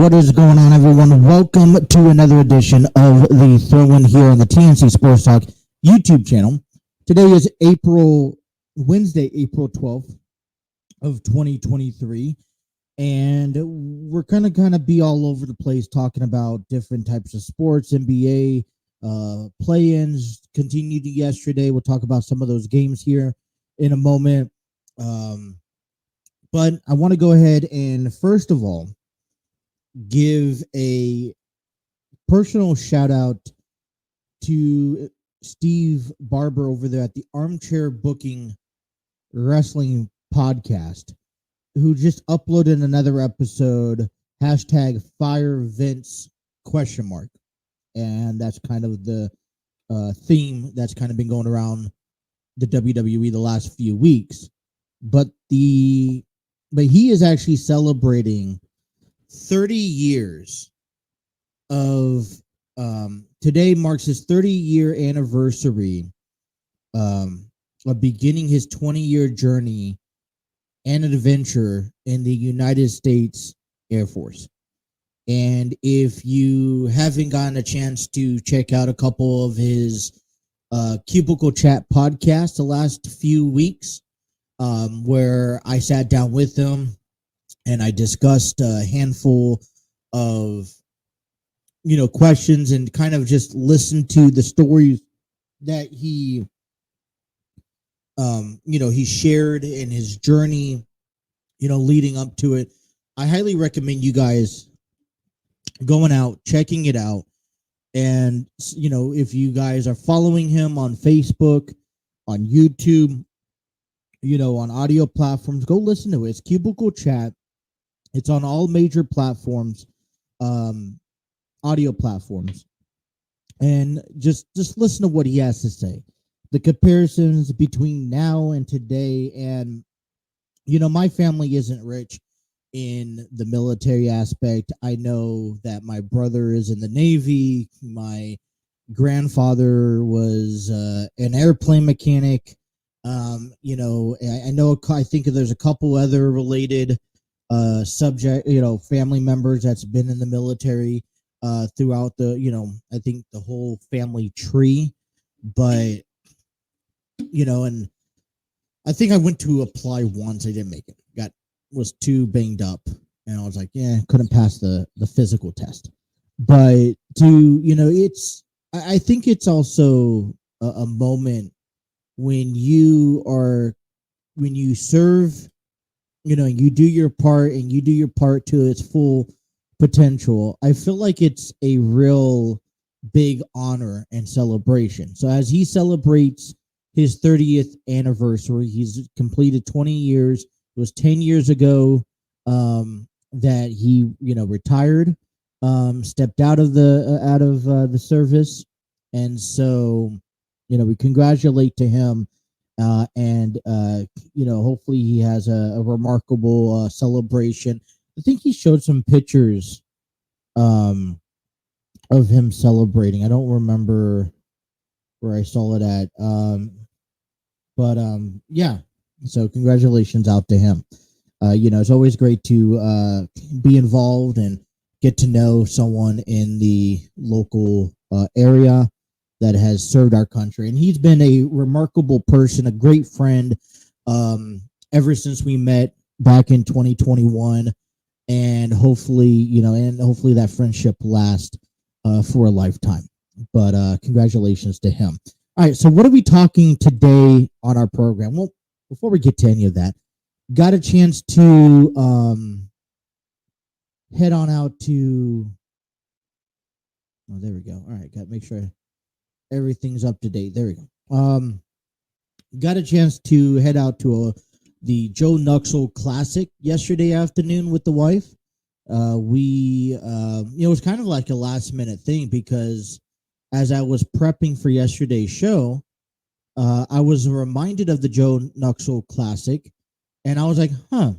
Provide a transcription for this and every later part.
What is going on, everyone? Welcome to another edition of the Throw-In here on the TNC Sports Talk YouTube channel. Today is Wednesday, April 12th of 2023, and we're going to kind of be all over the place talking about different types of sports, NBA, play-ins continued yesterday. We'll talk about some of those games here in a moment, but I want to go ahead and, first of all, give a personal shout out to Steve Barber over there at the Armchair Booking Wrestling Podcast, who just uploaded another episode, #FireVince ? And that's kind of the theme that's kind of been going around the WWE the last few weeks. But he is actually celebrating 30 years of today marks his 30-year anniversary of beginning his 20-year journey and adventure in the United States Air Force. And if you haven't gotten a chance to check out a couple of his Cubicle Chat podcasts the last few weeks, where I sat down with him and I discussed a handful of, questions and kind of just listened to the stories that he shared in his journey, leading up to it. I highly recommend you guys going out, checking it out. And, if you guys are following him on Facebook, on YouTube, on audio platforms, go listen to it. It's Cubicle Chat. It's on all major platforms, audio platforms, and just listen to what he has to say. The comparisons between now and today, and my family isn't rich in the military aspect. I know that my brother is in the Navy. My grandfather was an airplane mechanic. I think there's a couple other related family members that's been in the military throughout I think the whole family tree. But and I think I went to apply once. I didn't make it. Was too banged up, and I was like, couldn't pass the physical test. But I think it's also a moment when you serve, you do your part, and you do your part to its full potential. I feel like it's a real big honor and celebration. So as he celebrates his 30th anniversary, he's completed 20 years. It was 10 years ago that he, retired, stepped out of the service, and so, we congratulate to him. And hopefully he has a remarkable celebration. I think he showed some pictures of him celebrating. I don't remember where I saw it at. Yeah. So congratulations out to him. It's always great to be involved and get to know someone in the local area that has served our country. And he's been a remarkable person, a great friend, ever since we met back in 2021. And hopefully, hopefully that friendship lasts for a lifetime. But congratulations to him. All right, so what are we talking today on our program? Well, before we get to any of that, got a chance to head on out to... Oh, there we go. All right, got to make sure everything's up to date. There we go. got a chance to head out to the Joe Nuxle Classic yesterday afternoon with the wife. It was kind of like a last minute thing because as I was prepping for yesterday's show, I was reminded of the Joe Nuxle Classic, and I was like, huh.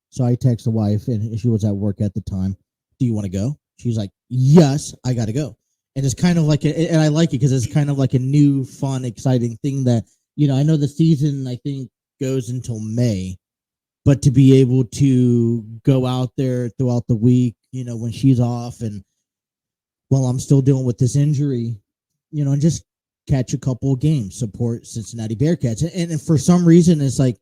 So I text the wife, and she was at work at the time. Do you want to go? She's like, yes, I got to go. And it's kind of like, and I like it because it's kind of like a new, fun, exciting thing that, I know the season, I think, goes until May, but to be able to go out there throughout the week, when she's off and while I'm still dealing with this injury, and just catch a couple of games, support Cincinnati Bearcats. And for some reason, it's like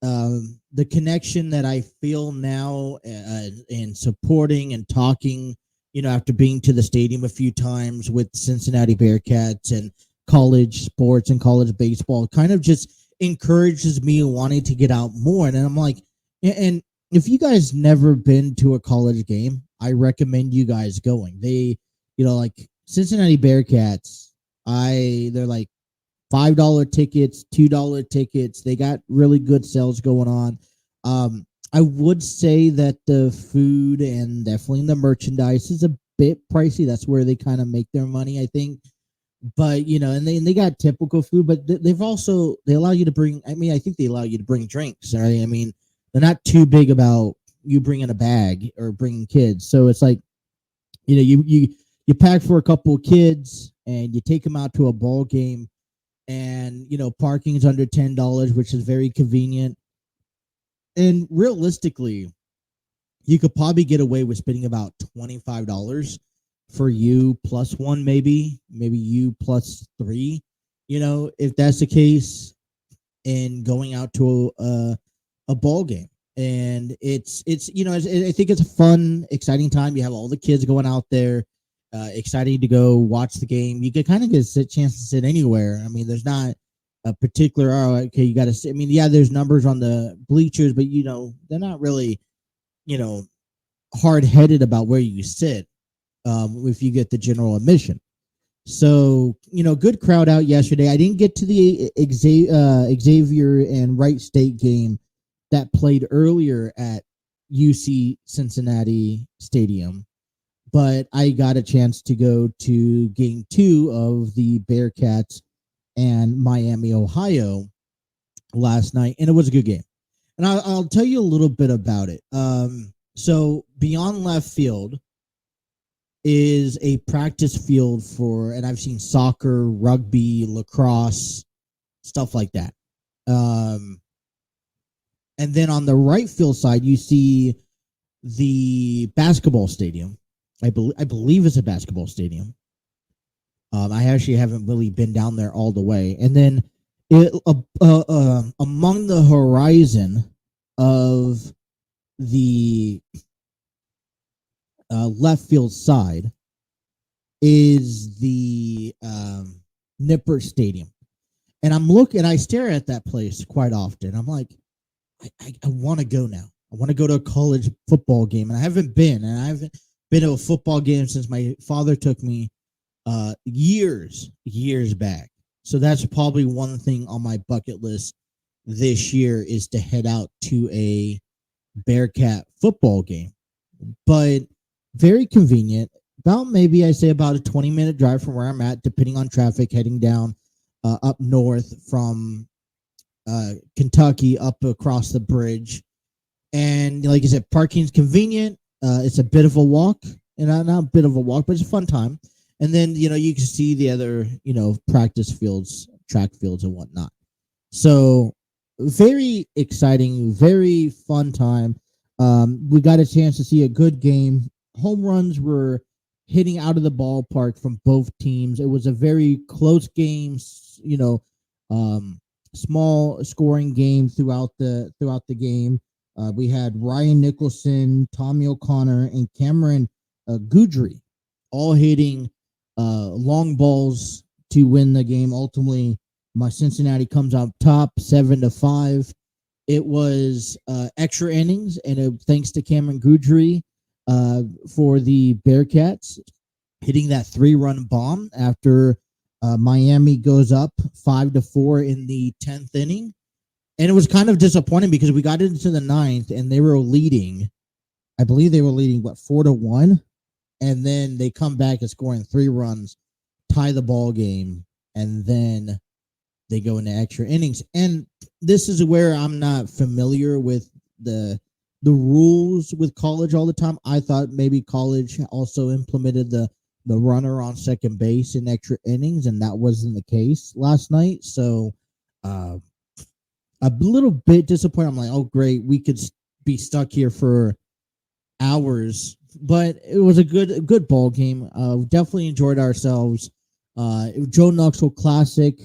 the connection that I feel now in supporting and talking, after being to the stadium a few times with Cincinnati Bearcats and college sports and college baseball kind of just encourages me wanting to get out more. And I'm like, and if you guys never been to a college game, I recommend you guys going. They, like Cincinnati Bearcats, they're like $5 tickets, $2 tickets. They got really good sales going on. I would say that the food and definitely the merchandise is a bit pricey. That's where they kind of make their money, I think. But and they got typical food, but they allow you to bring. I mean, I think they allow you to bring drinks. Right? I mean, they're not too big about you bringing a bag or bringing kids. So it's like, you pack for a couple of kids and you take them out to a ball game, and parking is under $10, which is very convenient. And realistically, you could probably get away with spending about $25 for you plus one, maybe you plus three, if that's the case, and going out to a ball game. And it's I think it's a fun, exciting time. You have all the kids going out there, excited to go watch the game. You could kind of get a chance to sit anywhere. I mean, there's not a particular, okay, you got to sit. I mean, yeah, there's numbers on the bleachers, but they're not really, hard-headed about where you sit. If you get the general admission. So, good crowd out yesterday. I didn't get to the Xavier and Wright State game that played earlier at UC Cincinnati Stadium, but I got a chance to go to game 2 of the Bearcats and Miami, Ohio last night, and it was a good game. And I'll tell you a little bit about it. So beyond left field is a practice field for, and I've seen soccer, rugby, lacrosse, stuff like that. And then on the right field side, you see the basketball stadium. I believe it's a basketball stadium. I actually haven't really been down there all the way. And then among the horizon of the left field side is the Nippert Stadium. And I stare at that place quite often. I'm like, I want to go now. I want to go to a college football game. And I haven't been to a football game since my father took me years back. So that's probably one thing on my bucket list this year is to head out to a Bearcat football game. But very convenient. About maybe I say about a 20-minute drive from where I'm at, depending on traffic, heading down up north from Kentucky up across the bridge. And like I said, parking's convenient. It's a bit of a walk, and not a bit of a walk, but it's a fun time. And then, you can see the other, practice fields, track fields and whatnot. So very exciting, very fun time. We got a chance to see a good game. Home runs were hitting out of the ballpark from both teams. It was a very close game, small scoring game throughout the game. We had Ryan Nicholson, Tommy O'Connor, and Cameron Goudry all hitting long balls to win the game. Ultimately, my Cincinnati comes out top 7-5. It was extra innings, and thanks to Cameron Goudry for the Bearcats hitting that 3-run bomb after Miami goes up 5-4 in the 10th inning. And it was kind of disappointing because we got into the ninth and they were leading. I believe they were leading, 4-1? And then they come back and scoring 3 runs, tie the ball game, and then they go into extra innings. And this is where I'm not familiar with the rules with college all the time. I thought maybe college also implemented the runner on second base in extra innings, and that wasn't the case last night. So a little bit disappointed. I'm like, oh, great, we could be stuck here for hours. But it was a good ball game. Definitely enjoyed ourselves. Joe Nuxle Classic,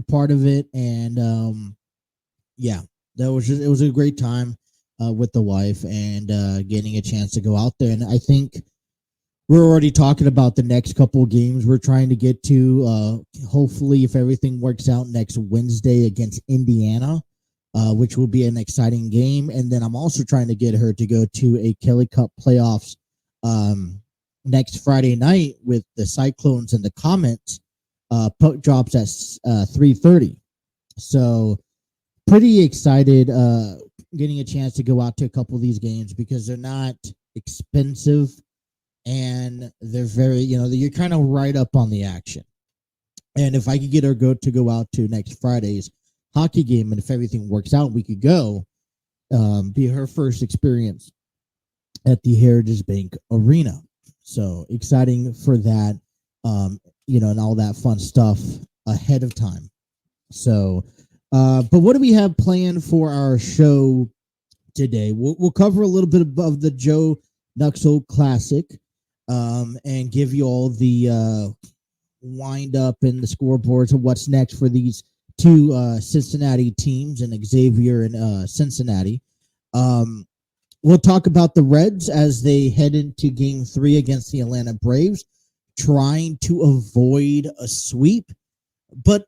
part of it, and yeah, it was a great time with the wife and getting a chance to go out there. And I think we're already talking about the next couple of games we're trying to get to. Hopefully, if everything works out, next Wednesday against Indiana, which will be an exciting game. And then I'm also trying to get her to go to a Kelly Cup playoffs next Friday night with the Cyclones and the Comets. Puck drops at 3:30. So pretty excited getting a chance to go out to a couple of these games because they're not expensive. And they're very, you're kind of right up on the action. And if I could get her to go out to next Friday's hockey game, and if everything works out, we could go, be her first experience at the Heritage Bank Arena. So exciting for that, and all that fun stuff ahead of time. So, but what do we have planned for our show today? We'll cover a little bit of the Joe Nuxle Classic. And give you all the wind up and the scoreboards of what's next for these two Cincinnati teams, and Xavier and Cincinnati. We'll talk about the Reds as they head into Game 3 against the Atlanta Braves, trying to avoid a sweep. But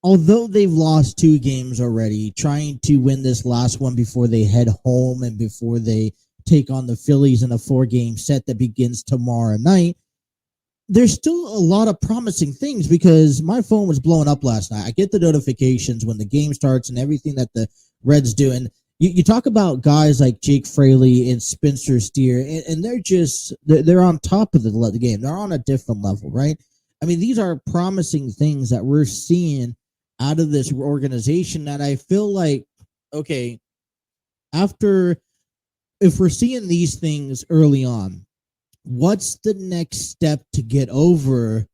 although they've lost 2 games already, trying to win this last one before they head home and before they take on the Phillies in a 4-game set that begins tomorrow night, there's still a lot of promising things because my phone was blowing up last night. I get the notifications when the game starts and everything that the Reds do. And you talk about guys like Jake Fraley and Spencer Steer, and they're on top of the game. They're on a different level, right? I mean, these are promising things that we're seeing out of this organization that I feel like, okay, if we're seeing these things early on, what's the next step to get over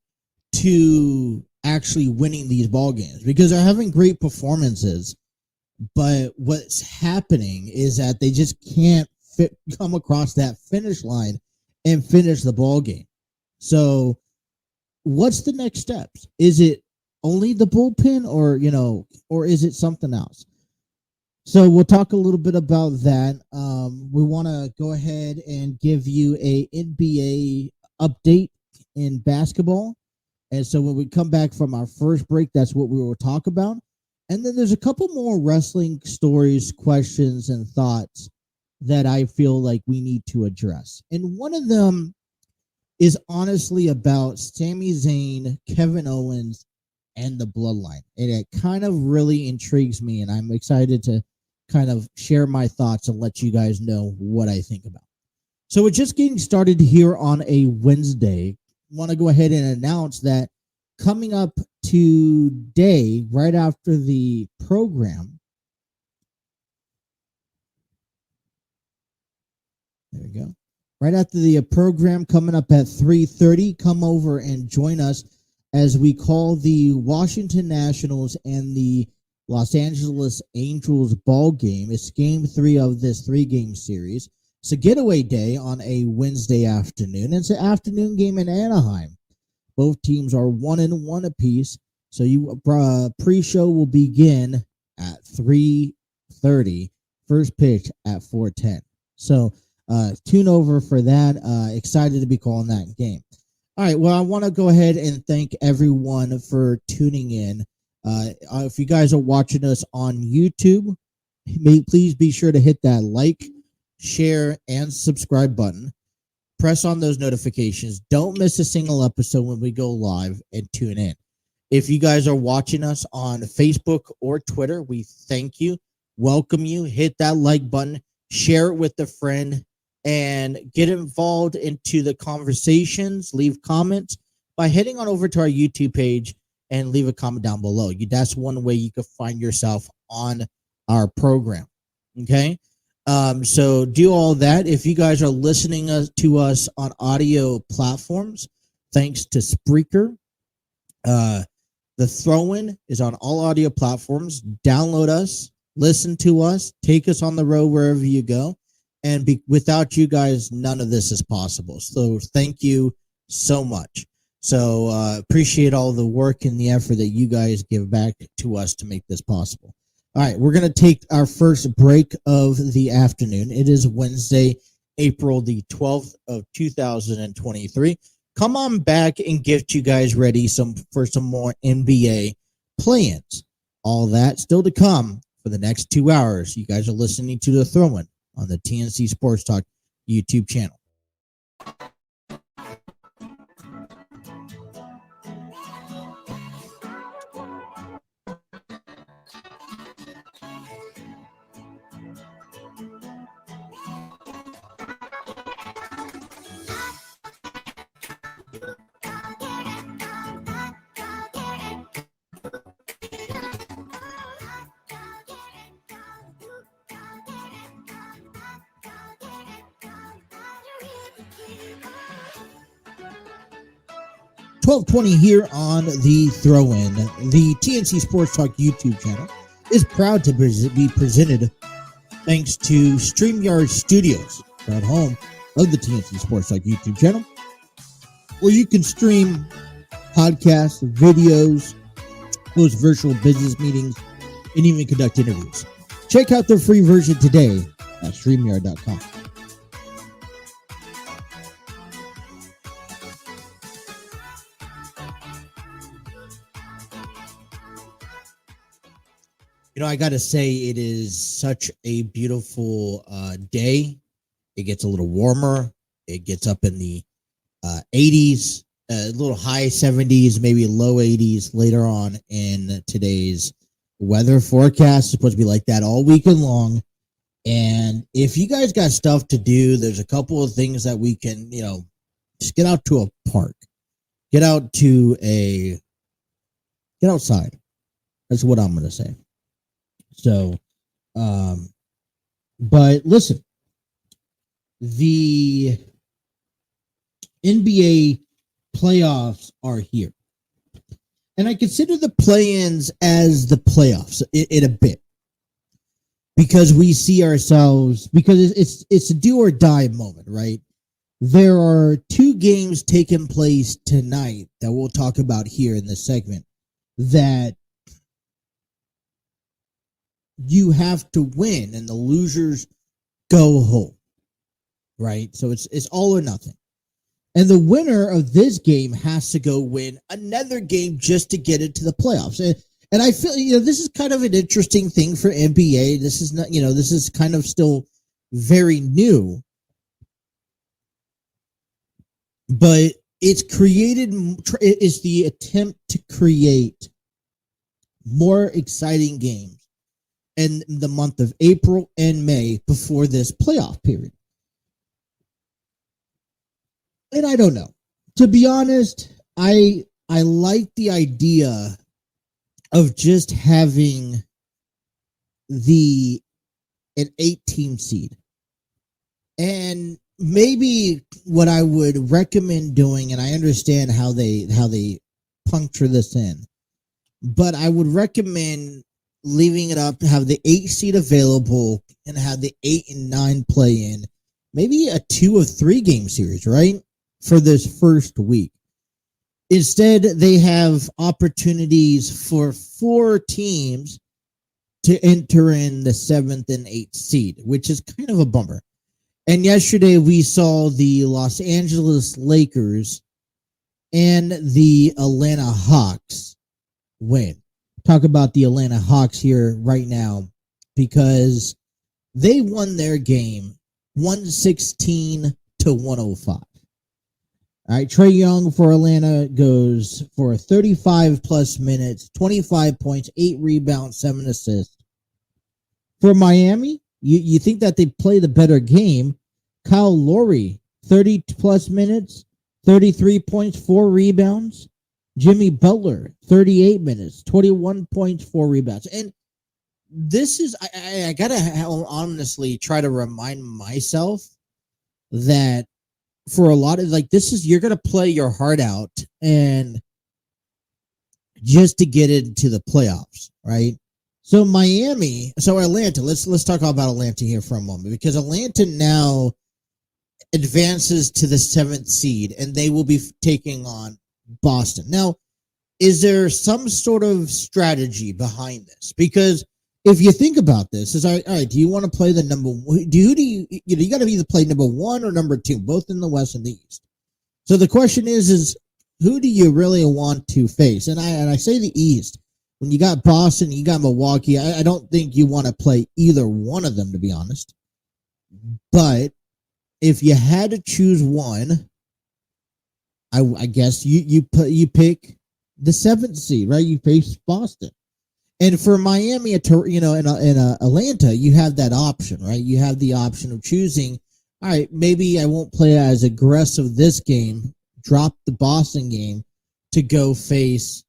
to actually winning these ball games? Because they're having great performances, but what's happening is that they just can't come across that finish line and finish the ball game. So what's the next steps? Is it only the bullpen or is it something else? So we'll talk a little bit about that. We want to go ahead and give you a NBA update in basketball. And so when we come back from our first break, that's what we will talk about. And then there's a couple more wrestling stories, questions, and thoughts that I feel like we need to address. And one of them is honestly about Sami Zayn, Kevin Owens, and the Bloodline. And it kind of really intrigues me, and I'm excited to kind of share my thoughts and let you guys know what I think about. So we're just getting started here on a Wednesday. I want to go ahead and announce that coming up today, right after the program, there we go. Right after the program, coming up at 3:30, come over and join us as we call the Washington Nationals and the Los Angeles Angels ball game. It's Game 3 of this 3-game series. It's a getaway day on a Wednesday afternoon. It's an afternoon game in Anaheim. Both teams are 1-1 apiece. So pre-show will begin at 3:30. First pitch at 4:10. So tune over for that. Excited to be calling that game. All right. Well, I want to go ahead and thank everyone for tuning in. If you guys are watching us on YouTube, please be sure to hit that like, share, and subscribe button. press on those notifications. Don't miss a single episode when we go live, and tune in. If you guys are watching us on Facebook or Twitter, we thank you, welcome you. Hit that like button, share it with a friend, and get involved into the conversations. Leave comments by heading on over to our YouTube page and leave a comment down below. That's one way you can find yourself on our program. Okay? So do all that. If you guys are listening to us on audio platforms, thanks to Spreaker, the throw-in is on all audio platforms. Download us, listen to us, take us on the road wherever you go. And without you guys, none of this is possible. So thank you so much. So appreciate all the work and the effort that you guys give back to us to make this possible. All right, we're going to take our first break of the afternoon. It is Wednesday, April the 12th of 2023. Come on back and get you guys ready for some more NBA play-ins. All that still to come for the next 2 hours. You guys are listening to The Throw-In on the TNC Sports Talk YouTube channel. 12:20 here on The Throw-In. The TNC Sports Talk YouTube channel is proud to be presented thanks to StreamYard Studios, proud home of the TNC Sports Talk YouTube channel, where you can stream podcasts, videos, host virtual business meetings, and even conduct interviews. Check out their free version today at StreamYard.com. You know, I got to say, it is such a beautiful day. It gets a little warmer. It gets up in the 80s, a little high 70s, maybe low 80s later on in today's weather forecast. It's supposed to be like that all weekend long. And if you guys got stuff to do, there's a couple of things that we can, just get out to a park. Get outside. That's what I'm going to say. So, but listen, the NBA playoffs are here. And I consider the play-ins as the playoffs in a bit. Because we see ourselves, because it's a do or die moment, right? There are 2 games taking place tonight that we'll talk about here in this segment that you have to win, and the losers go home, right? So it's all or nothing. And the winner of this game has to go win another game just to get into the playoffs. And I feel, this is kind of an interesting thing for NBA. This is not, this is kind of still very new. But it's the attempt to create more exciting games in the month of April and May before this playoff period. And I don't know. To be honest, I like the idea of just having an 8-team seed. And maybe what I would recommend doing, and I understand how they puncture this in, but I would recommend leaving it up to have the 8 seed available and have the 8 and 9 play in, maybe a 2 or 3 game series, right? For this first week. Instead, they have opportunities for 4 teams to enter in the 7th and 8th seed, which is kind of a bummer. And yesterday we saw the Los Angeles Lakers and the Atlanta Hawks win. Talk about the Atlanta Hawks here right now, because they won their game 116-104. to 105. All right, Trae Young for Atlanta goes for 35 plus minutes, 25 points, 8 rebounds, 7 assists. For Miami, you think that they play the better game. Kyle Lowry, 30 plus minutes, 33 points, 4 rebounds. Jimmy Butler, 38 minutes, 21 points, 4 rebounds. And this is, I got to honestly try to remind myself that for a lot of, like, this is, you're going to play your heart out and just to get into the playoffs, right? So Atlanta, let's talk about Atlanta here for a moment, because Atlanta now advances to the 7th seed and they will be taking on Boston. Now, is there some sort of strategy behind this? Because if you think about this, is all right, do you want to play the number one? You got to either play number 1 or number 2, both in the West and the East. So the question is who do you really want to face? And I say the East. When you got Boston, you got Milwaukee, I don't think you want to play either one of them, to be honest. But if you had to choose one, I guess you pick the 7th seed, right? You face Boston. And for Miami, in Atlanta, you have that option, right? You have the option of choosing, all right, maybe I won't play as aggressive this game, drop the Boston game to go face,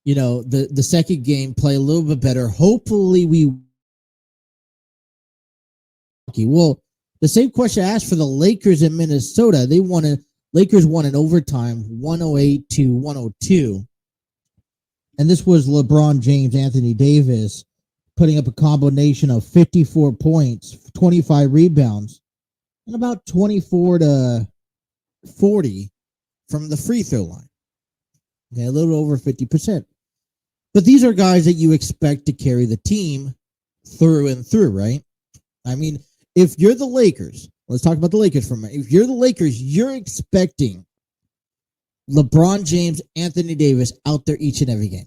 the second game, play a little bit better. Hopefully well, the same question I asked for the Lakers in Minnesota. Lakers won in overtime, 108-102. And this was LeBron James, Anthony Davis, putting up a combination of 54 points, 25 rebounds, and about 24 to 40 from the free throw line. Okay, a little over 50%. But these are guys that you expect to carry the team through and through, right? I mean, if you're the Lakers, let's talk about the Lakers for a minute. If you're the Lakers, you're expecting LeBron James, Anthony Davis out there each and every game.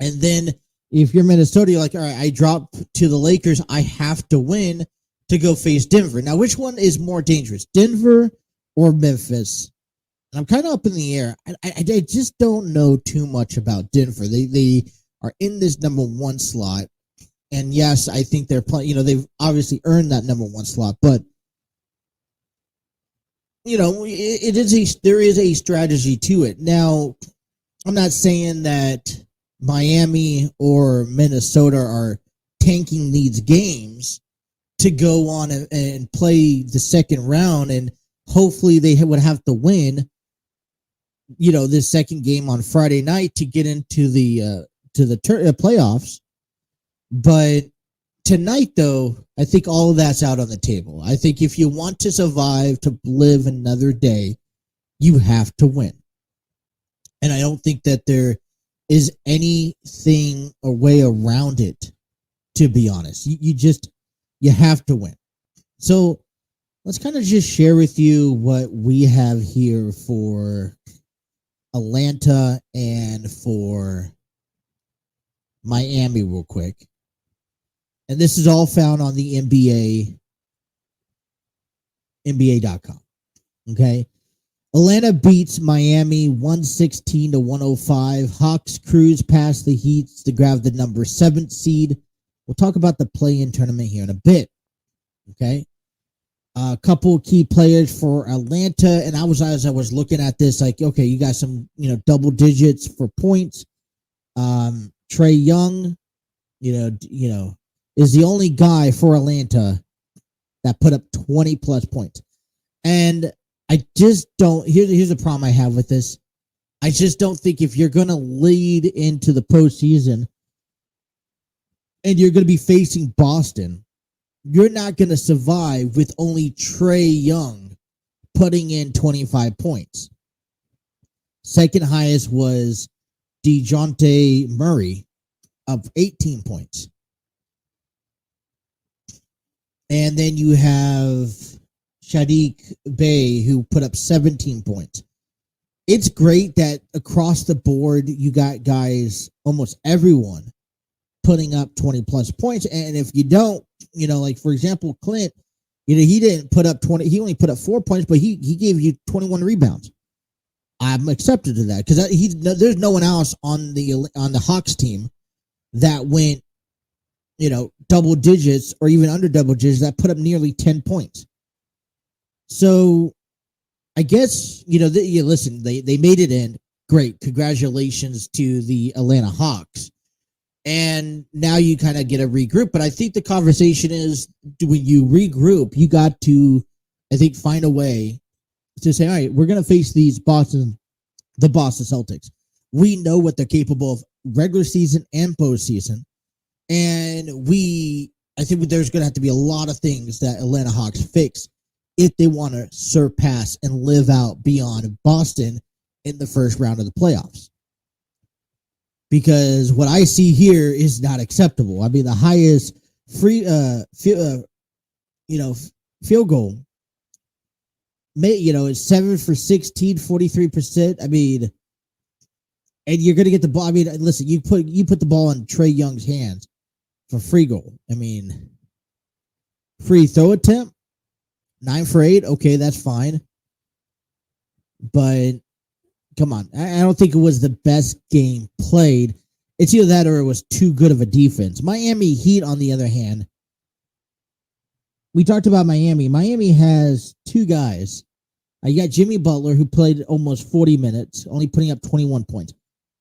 And then if you're Minnesota, you're like, all right, I drop to the Lakers. I have to win to go face Denver. Now, which one is more dangerous, Denver or Memphis? And I'm kind of up in the air. I just don't know too much about Denver. They are in this number 1 slot. And yes, I think they're playing, they've obviously earned that number 1 slot, but there is a strategy to it. Now, I'm not saying that Miami or Minnesota are tanking these games to go on and play the second round, and hopefully they would have to win, this second game on Friday night to get into the playoffs. But tonight, though, I think all of that's out on the table. I think if you want to survive, to live another day, you have to win. And I don't think that there is anything or way around it, to be honest. You have to win. So let's kind of just share with you what we have here for Atlanta and for Miami real quick. And this is all found on the NBA.com. Okay. Atlanta beats Miami 116-105. Hawks cruise past the Heat to grab the number 7 seed. We'll talk about the play-in tournament here in a bit. Okay. A couple key players for Atlanta. And as I was looking at this, like, okay, you got some, double digits for points. Trae Young, is the only guy for Atlanta that put up 20 plus points. And I just don't, here's the problem I have with this. I just don't think if you're going to lead into the postseason and you're going to be facing Boston, you're not going to survive with only Trae Young putting in 25 points. Second highest was DeJounte Murray of 18 points. And then you have Sadiq Bey, who put up 17 points. It's great that across the board, you got guys, almost everyone, putting up 20 plus points. And if you don't, like, for example, Clint, He didn't put up 20. He only put up 4 points, but he gave you 21 rebounds. I'm accepted to that because there's no one else on the Hawks team that went, double digits or even under double digits that put up nearly 10 points. So I guess, listen, they made it in. Great. Congratulations to the Atlanta Hawks. And now you kind of get a regroup. But I think the conversation is when you regroup, you got to, I think, find a way to say, all right, we're going to face the Boston Celtics. We know what they're capable of regular season and postseason. And I think there's going to have to be a lot of things that Atlanta Hawks fix if they want to surpass and live out beyond Boston in the first round of the playoffs. Because what I see here is not acceptable. I mean, the highest field goal, it's 7 for 16, 43%. I mean, and you're going to get the ball. I mean, listen, you put the ball in Trae Young's hands for free goal. I mean, free throw attempt, 9 for 8. Okay, that's fine. But come on, I don't think it was the best game played. It's either that or it was too good of a defense. Miami Heat, on the other hand, we talked about Miami. Miami has two guys. You got Jimmy Butler, who played almost 40 minutes, only putting up 21 points.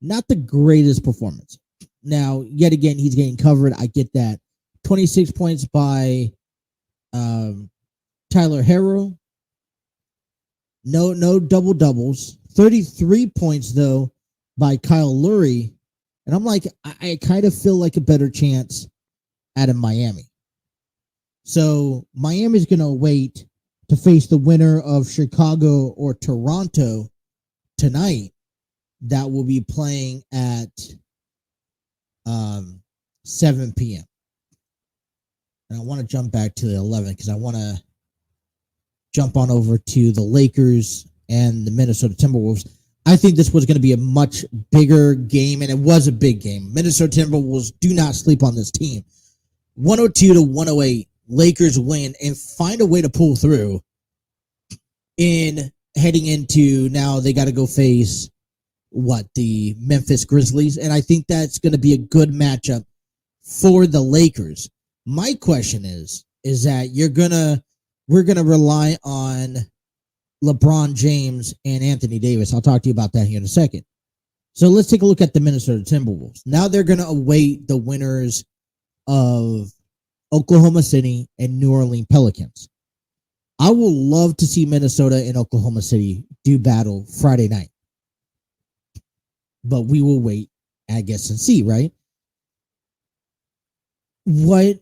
Not the greatest performance. Now, yet again, he's getting covered. I get that. 26 points by Tyler Herro. No double doubles. 33 points, though, by Kyle Lowry. And I'm like, I kind of feel like a better chance out of Miami. So Miami's going to wait to face the winner of Chicago or Toronto tonight. That will be playing at 7 p.m. And I want to jump back to the 11 because I want to jump on over to the Lakers and the Minnesota Timberwolves. I think this was going to be a much bigger game, and it was a big game. Minnesota Timberwolves, do not sleep on this team. 102-108, Lakers win and find a way to pull through in heading into now they got to go face the Memphis Grizzlies, and I think that's going to be a good matchup for the Lakers. My question is that we're going to rely on LeBron James and Anthony Davis. I'll talk to you about that here in a second. So let's take a look at the Minnesota Timberwolves. Now they're going to await the winners of Oklahoma City and New Orleans Pelicans. I will love to see Minnesota and Oklahoma City do battle Friday night. But we will wait, I guess, and see, right? What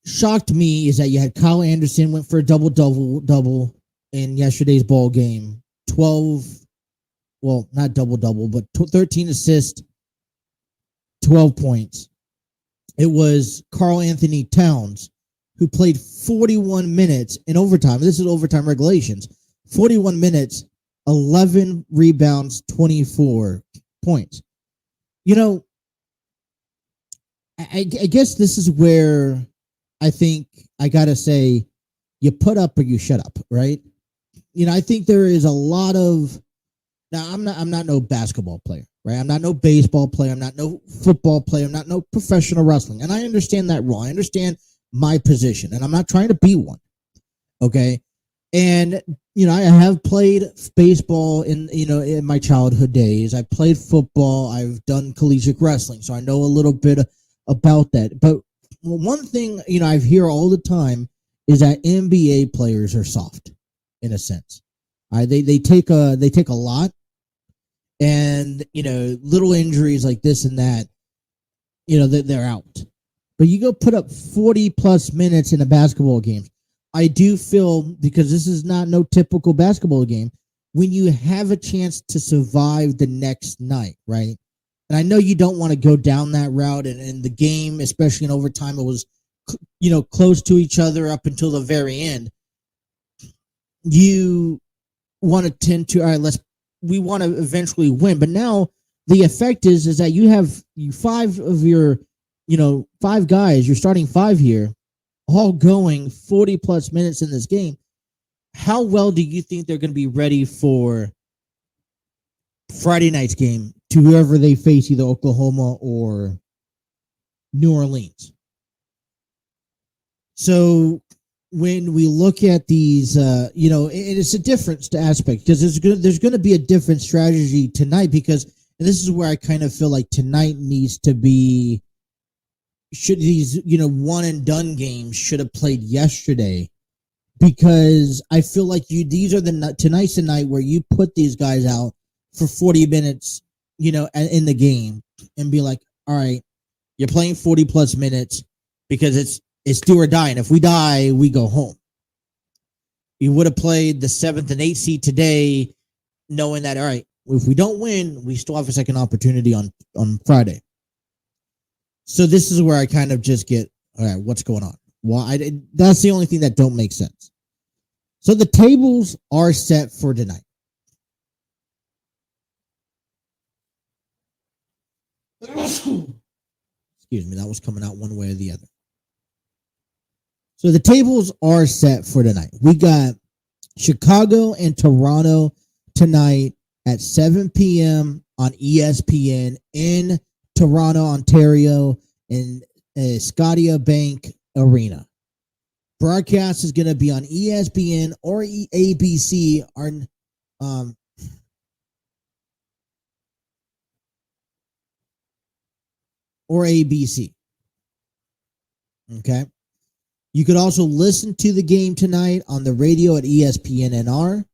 shocked me is that you had Kyle Anderson went for a double in yesterday's ball game. 12, well, not double, but 13 assists, 12 points. It was Karl Anthony Towns, who played 41 minutes in overtime. This is overtime regulations. 41 minutes, 11 rebounds, 24 points. I guess this is where I think I got to say you put up or you shut up, right? I think there is a lot of, now I'm not no basketball player, right? I'm not no baseball player. I'm not no football player. I'm not no professional wrestling. And I understand that role. I understand my position, and I'm not trying to be one. Okay. And, I have played baseball in my childhood days. I played football. I've done collegiate wrestling. So I know a little bit about that. But one thing, I hear all the time is that NBA players are soft in a sense. They take a lot, and, little injuries like this and that, they're out. But you go put up 40 plus minutes in a basketball game. I do feel, because this is not no typical basketball game, when you have a chance to survive the next night, right? And I know you don't want to go down that route, and the game, especially in overtime, it was, close to each other up until the very end. You want to tend to, all right, we want to eventually win. But now the effect is that you have five of your, 5 guys, you're starting 5 here, all going 40-plus minutes in this game, how well do you think they're going to be ready for Friday night's game to whoever they face, either Oklahoma or New Orleans? So when we look at these, it's a different aspect because there's going to be a different strategy tonight because, and this is where I kind of feel like tonight needs to be, should these, one and done games should have played yesterday, because I feel like these are tonight's the night where you put these guys out for 40 minutes, in the game and be like, all right, you're playing 40 plus minutes because it's do or die. And if we die, we go home. You would have played the 7th and 8th seed today, knowing that, all right, if we don't win, we still have a second opportunity on Friday. So this is where I kind of just get, all right, what's going on? Well, that's the only thing that don't make sense. So the tables are set for tonight. Excuse me, that was coming out one way or the other. So the tables are set for tonight. We got Chicago and Toronto tonight at 7 p.m. on ESPN in Toronto, Ontario, in Scotiabank Arena. Broadcast is going to be on ESPN or ABC or ABC. Okay. You could also listen to the game tonight on the radio at ESPN-NR,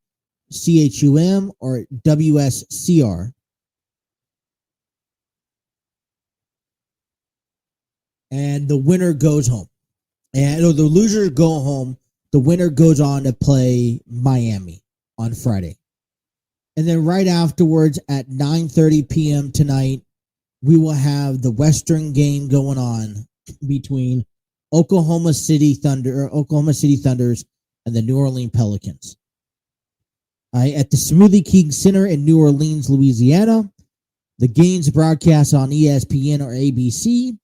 CHUM, or WSCR. And the winner goes home. And the losers go home. The winner goes on to play Miami on Friday. And then right afterwards at 9:30 p.m. tonight, we will have the Western game going on between Oklahoma City Thunders and the New Orleans Pelicans. At the Smoothie King Center in New Orleans, Louisiana. The game's broadcast on ESPN or ABC.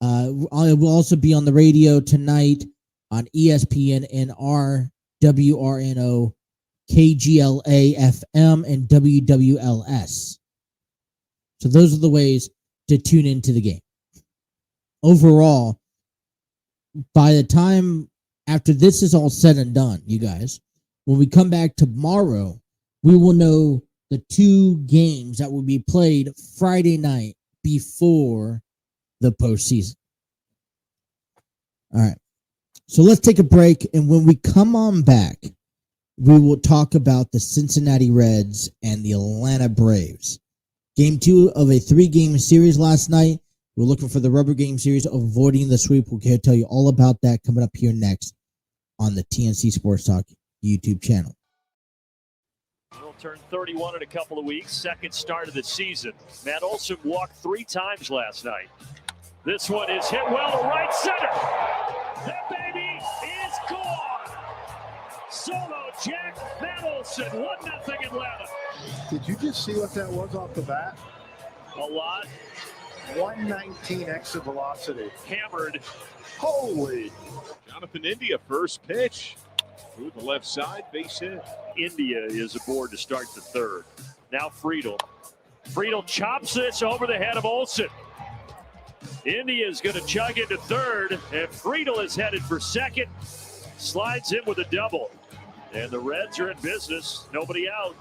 I will also be on the radio tonight on ESPN, NR, WRNO, KGLA FM, and WWLS. So those are the ways to tune into the game. Overall, by the time after this is all said and done, you guys, when we come back tomorrow, we will know the 2 games that will be played Friday night before the postseason. All right. So let's take a break. And when we come on back, we will talk about the Cincinnati Reds and the Atlanta Braves. Game 2 of a 3-game series last night. We're looking for the rubber game series, avoiding the sweep. We'll tell you all about that coming up here next on the TNC Sports Talk YouTube channel. He'll turn 31 in a couple of weeks. Second start of the season. Matt Olson walked 3 times last night. This one is hit well to right center. That baby is gone. Solo Jack Matt Olson, 1-0 Atlanta. Did you just see what that was off the bat? A lot. 119 exit velocity. Hammered. Holy. Jonathan India, first pitch. Through the left side, base hit. India is aboard to start the 3rd. Now Friedel. Friedel chops this over the head of Olson. India is going to chug into 3rd, and Friedel is headed for 2nd. Slides in with a double. And the Reds are in business. Nobody out.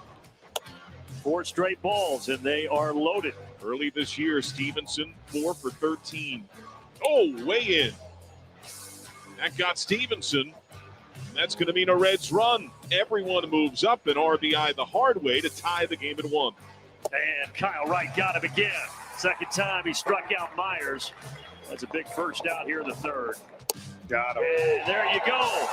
4 straight balls, and they are loaded. Early this year, Stevenson, 4 for 13. Oh, way in. That got Stevenson. That's going to mean a Reds run. Everyone moves up, and RBI the hard way to tie the game at 1. And Kyle Wright got him again. Second time he struck out Myers. That's a big first out here in the 3rd. Got him. And there you go.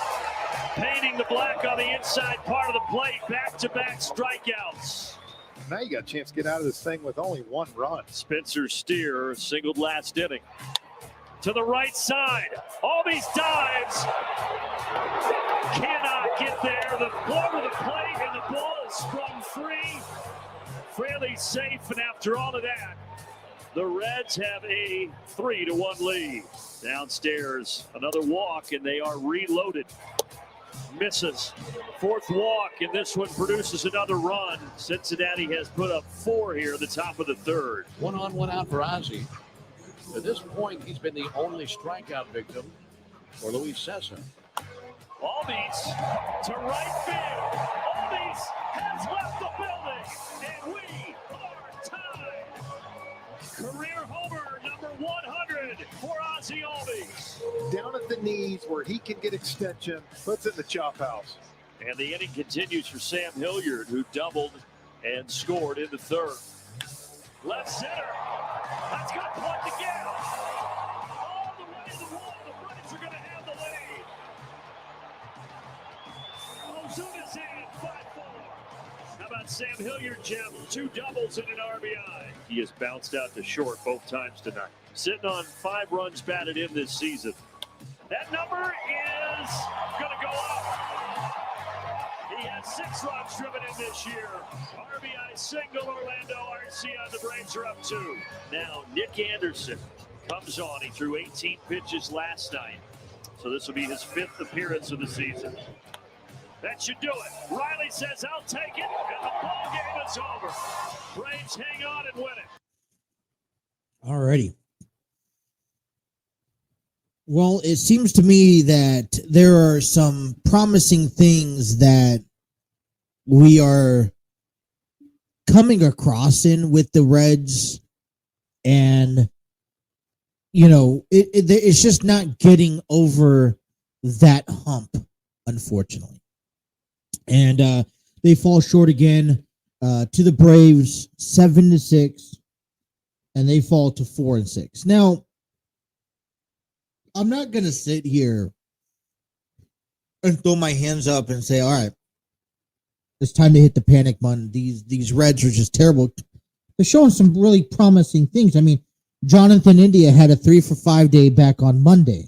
Painting the black on the inside part of the plate. Back-to-back strikeouts. Now you got a chance to get out of this thing with only 1 run. Spencer Steer singled last inning. To the right side. All these dives. Cannot get there. The ball to the plate, and the ball is sprung free. Fairly safe, and after all of that, The Reds have a 3-1 lead. Downstairs, another walk, and they are reloaded. Misses. Fourth walk, and this one produces another run. Cincinnati has put up 4 here at the top of the third. 1 on, 1 out for Ozzie. At this point, he's been the only strikeout victim for Luis Cessa. Albies to right field. Albies has left the building, and we are tied. Career homer number 100 for Ozzie Albies. Down at the knees where he can get extension, puts it in the chop house. And the inning continues for Sam Hilliard, who doubled and scored in the third. Left center. That's going to plug the gap. All the way to the wall. The Reds are going to have the lead. Ozuna's in 5-4. How about Sam Hilliard, Jim? 2 doubles and an RBI. He has bounced out to short both times tonight. Sitting on 5 runs batted in this season. That number is going to go up. He has 6 runs driven in this year. RBI single, Orlando Arcia. The Braves are up 2. Now, Nick Anderson comes on. He threw 18 pitches last night. So this will be his 5th appearance of the season. That should do it. Riley says, I'll take it, and the ball game is over. Braves hang on and win it. Alrighty. Well, it seems to me that there are some promising things that we are coming across in with the Reds, and it's just not getting over that hump, unfortunately. And they fall short again to the Braves, 7-6, and they fall to 4-6. Now, I'm not going to sit here and throw my hands up and say, all right, it's time to hit the panic button. These Reds are just terrible. They're showing some really promising things. I mean, Jonathan India had a 3-for-5 day back on Monday.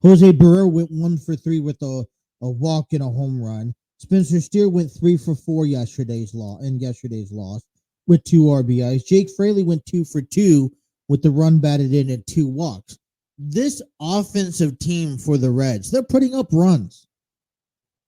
Jose Barrera went 1 for 3 with a walk and a home run. Spencer Steer went 3 for 4 yesterday's loss with 2 RBIs. Jake Fraley went 2 for 2 with the run batted in and 2 walks. This offensive team for the Reds, they're putting up runs.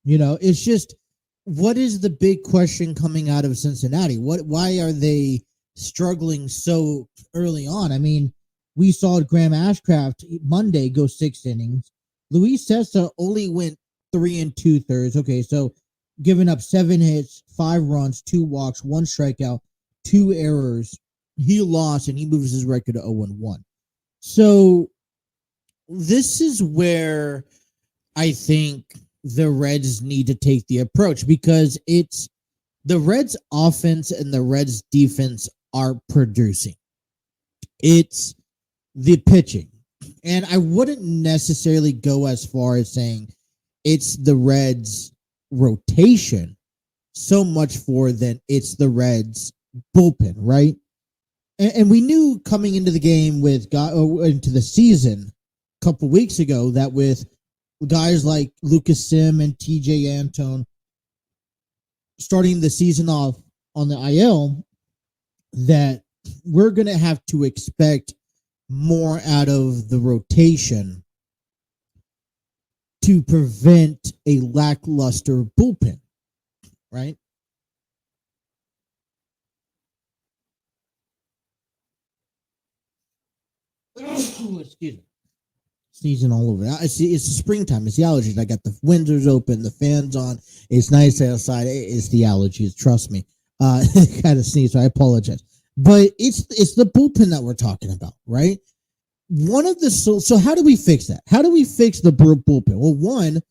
It's just, what is the big question coming out of Cincinnati? Why are they struggling so early on? I mean, we saw Graham Ashcraft Monday go 6 innings. Luis Cessa only went 3 2/3. Okay, so giving up 7 hits, 5 runs, 2 walks, 1 strikeout, 2 errors. He lost, and he moves his record to 0-1. So this is where I think the Reds need to take the approach, because it's the Reds offense and the Reds defense are producing. It's the pitching. And I wouldn't necessarily go as far as saying it's the Reds rotation so much for than it's the Reds bullpen, right? And we knew coming into the game into the season a couple weeks ago that with guys like Lucas Sim and TJ Antone starting the season off on the IL, that we're going to have to expect more out of the rotation to prevent a lackluster bullpen, right? Excuse me. Sneezing all over. It's the springtime. It's the allergies. I got the windows open, the fans on. It's nice outside. It's the allergies. Trust me. Kind of sneeze, so I apologize. But it's the bullpen that we're talking about, right? So how do we fix that? How do we fix the bullpen? Well, one,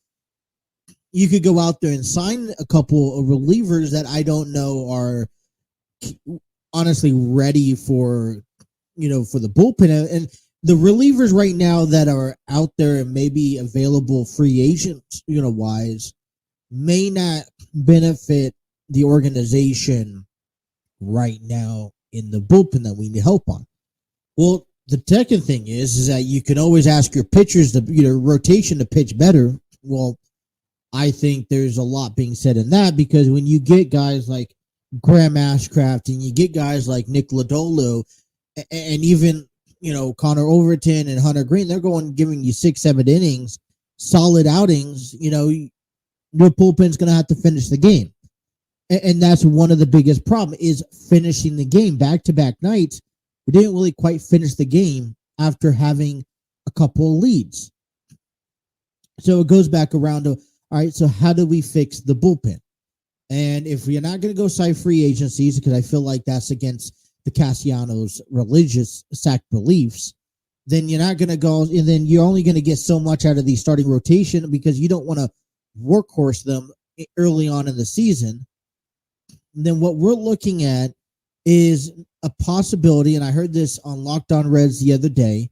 you could go out there and sign a couple of relievers that I don't know are honestly ready for the bullpen. And the relievers right now that are out there and maybe available free agents, wise, may not benefit the organization right now in the bullpen that we need help on. Well, the second thing is that you can always ask your pitchers rotation to pitch better. Well, I think there's a lot being said in that, because when you get guys like Graham Ashcraft and you get guys like Nick Lodolo, and even, Connor Overton and Hunter Green, they're giving you 6-7 innings, solid outings. Your bullpen's going to have to finish the game. And that's one of the biggest problems is finishing the game. Back-to-back nights, we didn't really quite finish the game after having a couple of leads. So it goes back around to, all right, so how do we fix the bullpen? And if you're not going to go sign free agencies, because I feel like that's against the Castellanos' religious sack beliefs, then you're not going to go, and then you're only going to get so much out of the starting rotation because you don't want to workhorse them early on in the season. Then what we're looking at is a possibility, and I heard this on Locked On Reds the other day,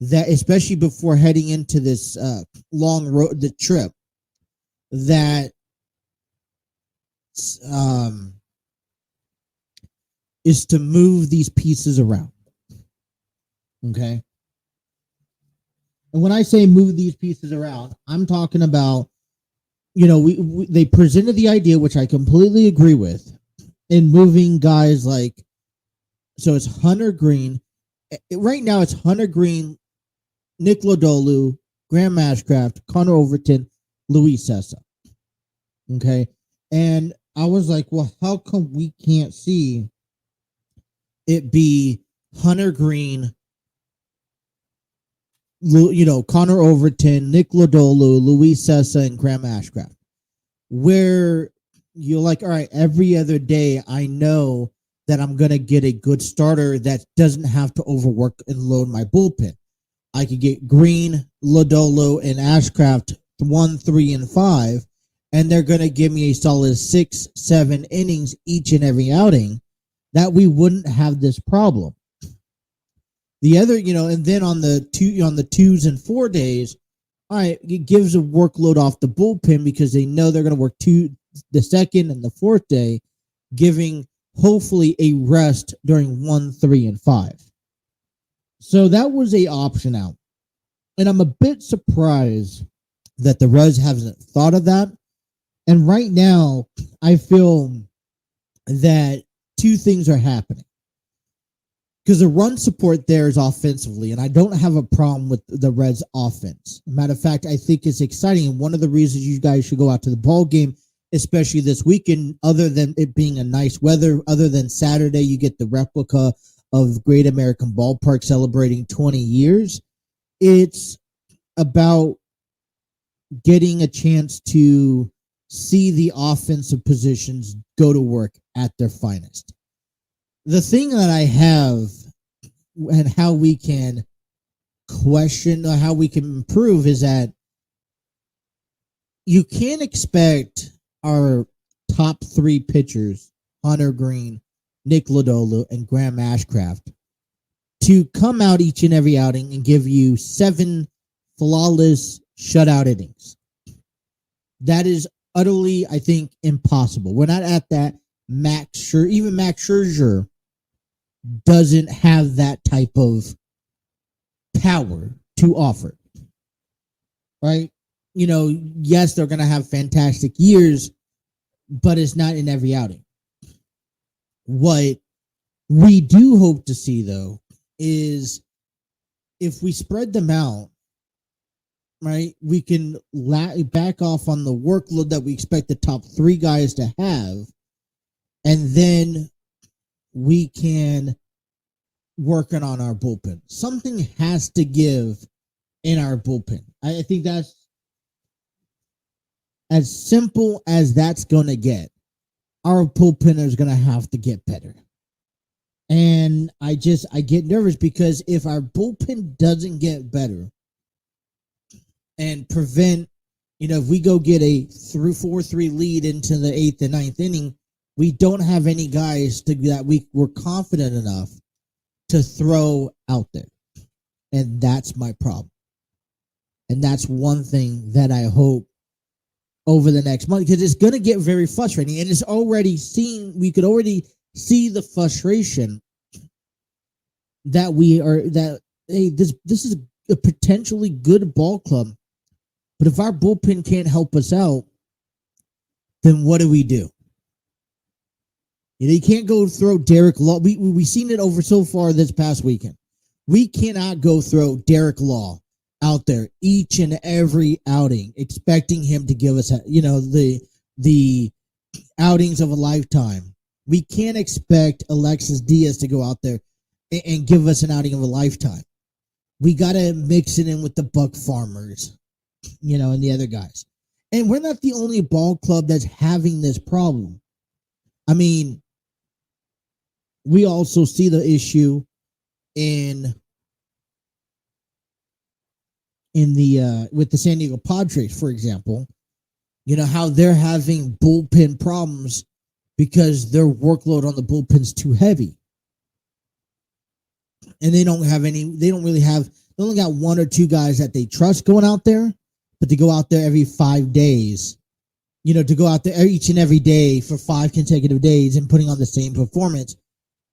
that especially before heading into this long road, the trip, that is to move these pieces around. Okay? And when I say move these pieces around, I'm talking about, they presented the idea, which I completely agree with, in moving guys like, so it's Hunter Green. Right now it's Hunter Green, Nick Lodolo, Graham Ashcraft, Connor Overton, Luis Sessa. Okay? And I was like, well, how come we can't see it be Hunter Green, Connor Overton, Nick Lodolo, Luis Sessa, and Graham Ashcraft? Where you're like, all right, every other day I know that I'm going to get a good starter that doesn't have to overwork and load my bullpen. I could get Green, Lodolo, and Ashcraft 1, 3, and 5, and they're going to give me a solid 6, 7 innings each and every outing, that we wouldn't have this problem. The other, and then on the 2s and 4 days, all right, it gives a workload off the bullpen because they know they're going to work the second and the fourth day, giving hopefully a rest during 1, 3, and 5. So that was a option out. And I'm a bit surprised that the Reds haven't thought of that. And right now, I feel that two things are happening. Because the run support there is offensively, and I don't have a problem with the Reds' offense. Matter of fact, I think it's exciting. And one of the reasons you guys should go out to the ball game, especially this weekend, other than it being a nice weather, other than Saturday, you get the replica of Great American Ballpark celebrating 20 years. It's about getting a chance to see the offensive positions go to work at their finest. The thing that I have and how we can question or how we can improve is that you can't expect our top 3 pitchers, Hunter Green, Nick Lodolo, and Graham Ashcraft, to come out each and every outing and give you 7 flawless shutout innings. That is utterly, I think, impossible. We're not at that. Even Max Scherzer doesn't have that type of power to offer. Right? Yes, they're going to have fantastic years, but it's not in every outing. What we do hope to see, though, is if we spread them out, right, we can back off on the workload that we expect the top 3 guys to have, and then we can work on our bullpen. Something has to give in our bullpen. I think that's as simple as that's going to get. Our bullpen is going to have to get better. And I get nervous because if our bullpen doesn't get better and prevent, if we go get a 4-3 lead into the 8th and 9th inning, we don't have any guys that we're confident enough to throw out there. And that's my problem. And that's one thing that I hope over the next month, because it's going to get very frustrating. And it's already we could already see the frustration that this is a potentially good ball club. But if our bullpen can't help us out, then what do we do? You can't go throw Derek Law. We've seen it over so far this past weekend. We cannot go throw Derek Law out there each and every outing, expecting him to give us, the outings of a lifetime. We can't expect Alexis Diaz to go out there and give us an outing of a lifetime. We got to mix it in with the Buck Farmers, and the other guys. And we're not the only ball club that's having this problem. I mean, we also see the issue in the with the San Diego Padres, for example. How they're having bullpen problems because their workload on the bullpen's too heavy. And they only got one or two guys that they trust going out there, but to go out there every 5 days, to go out there each and every day for 5 consecutive days and putting on the same performance,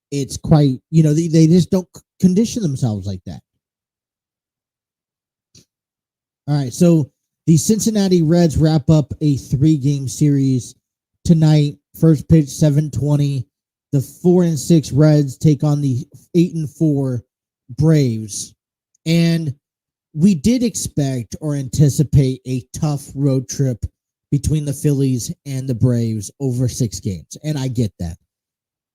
it's quite, they just don't condition themselves like that. All right, so the Cincinnati Reds wrap up a 3-game series tonight. First pitch, 7:20. The 4-6 Reds take on the 8-4 Braves. And we did expect or anticipate a tough road trip between the Phillies and the Braves over 6 games. And I get that.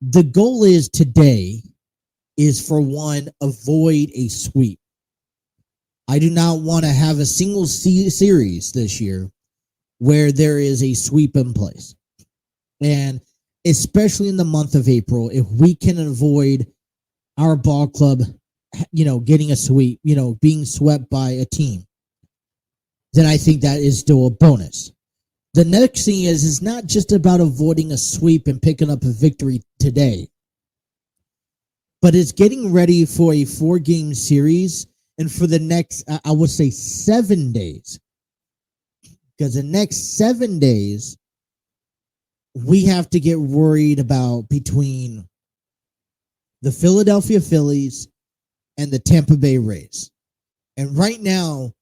The goal is today is for one, avoid a sweep. I do not want to have a single series this year where there is a sweep in place. And especially in the month of April, if we can avoid our ball club, getting a sweep, being swept by a team, then I think that is still a bonus. The next thing is it's not just about avoiding a sweep and picking up a victory today, but it's getting ready for a 4-game series and for the next, I would say 7 days. Because the next 7 days, we have to get worried about between the Philadelphia Phillies and the Tampa Bay Rays. And right now,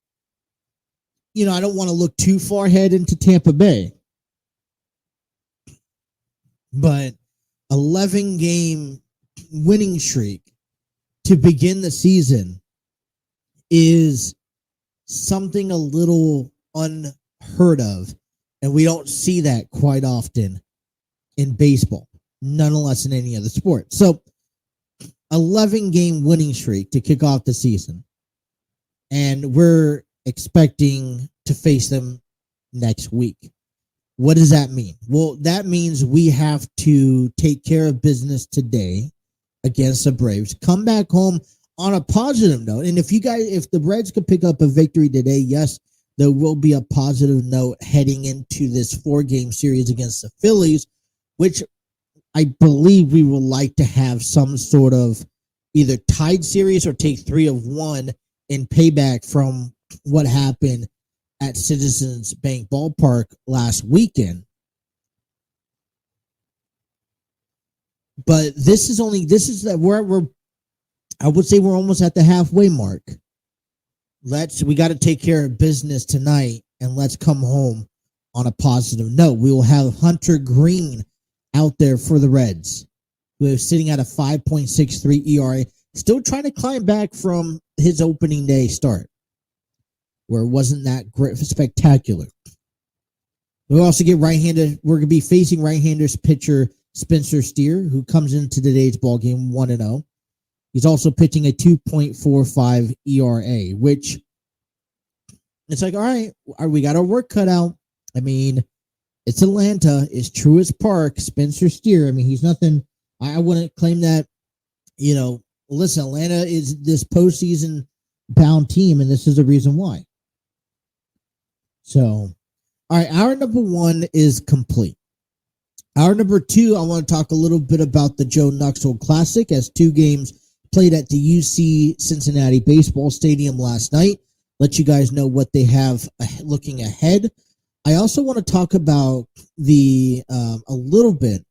I don't want to look too far ahead into Tampa Bay. But 11-game winning streak to begin the season is something a little unheard of. And we don't see that quite often in baseball, nonetheless in any other sport. So 11-game winning streak to kick off the season. And we're expecting to face them next week. What does that mean? Well, that means we have to take care of business today against the Braves. Come back home on a positive note. And if the Reds could pick up a victory today, yes, there will be a positive note heading into this 4-game series against the Phillies, which I believe we would like to have some sort of either tied series or take 3 of 1 in payback from what happened at Citizens Bank Ballpark last weekend. But I would say we're almost at the halfway mark. We got to take care of business tonight, and let's come home on a positive note. We will have Hunter Green out there for the Reds, who is sitting at a 5.63 ERA, still trying to climb back from his opening day start, where it wasn't that great, spectacular. We'll also get right-handed. We're going to be facing right-handers pitcher Spencer Steer, who comes into today's ballgame 1-0. He's also pitching a 2.45 ERA, which it's like, all right, we got our work cut out. I mean, it's Atlanta. It's Truist Park. Spencer Steer. I mean, he's nothing. I wouldn't claim that, listen, Atlanta is this postseason bound team, and this is the reason why. So, all right, hour number 1 is complete. Hour number 2, I want to talk a little bit about the Joe Nuxhall Classic as 2 games played at the UC Cincinnati Baseball Stadium last night. Let you guys know what they have looking ahead. I also want to talk about a little bit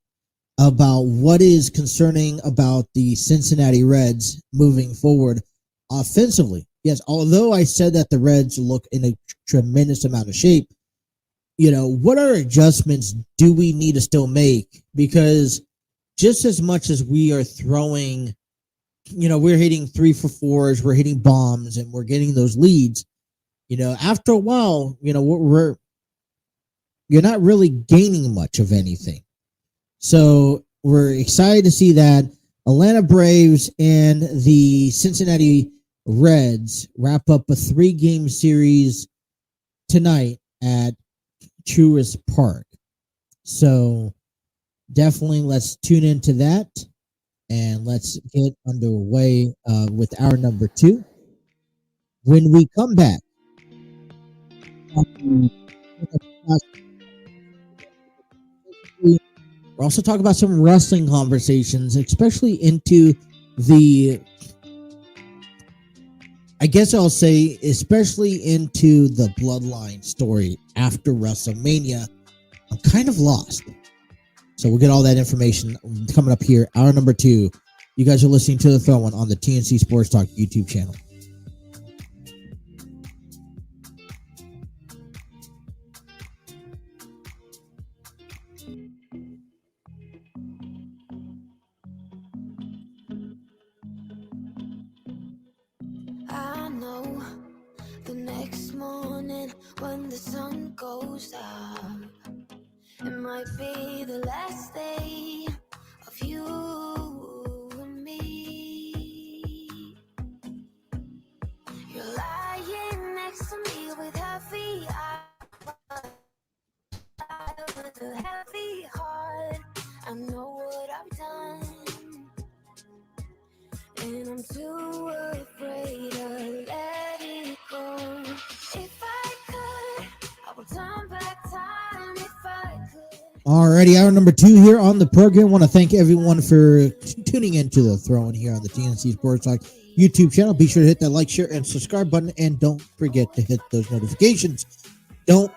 about what is concerning about the Cincinnati Reds moving forward offensively. Yes, although I said that the Reds look in a tremendous amount of shape, what are adjustments do we need to still make? Because just as much as we are throwing, we're hitting 3-for-4s, we're hitting bombs, and we're getting those leads. After a while, you're not really gaining much of anything. So we're excited to see that Atlanta Braves and the Cincinnati Reds wrap up a 3-game series tonight at Truist Park. So definitely let's tune into that, and let's get underway with our number 2. When we come back, we'll also talk about some wrestling conversations, especially into the, I guess I'll say, especially into the Bloodline story after WrestleMania. I'm kind of lost. So we'll get all that information coming up here. Hour number 2. You guys are listening to The Throw-In on the TNC Sports Talk YouTube channel. I know the next morning when the sun goes down, it might be the last day of you and me. You're lying next to me with heavy eyes, with a heavy heart. I know what I've done, and I'm too afraid to let it go. If I could, I would turn back time if I could. Alrighty, hour number 2 here on the program. I want to thank everyone for tuning into The Throw-In here on the TNC Sports Talk YouTube channel. Be sure to hit that like, share, and subscribe button, and don't forget to hit those notifications. Don't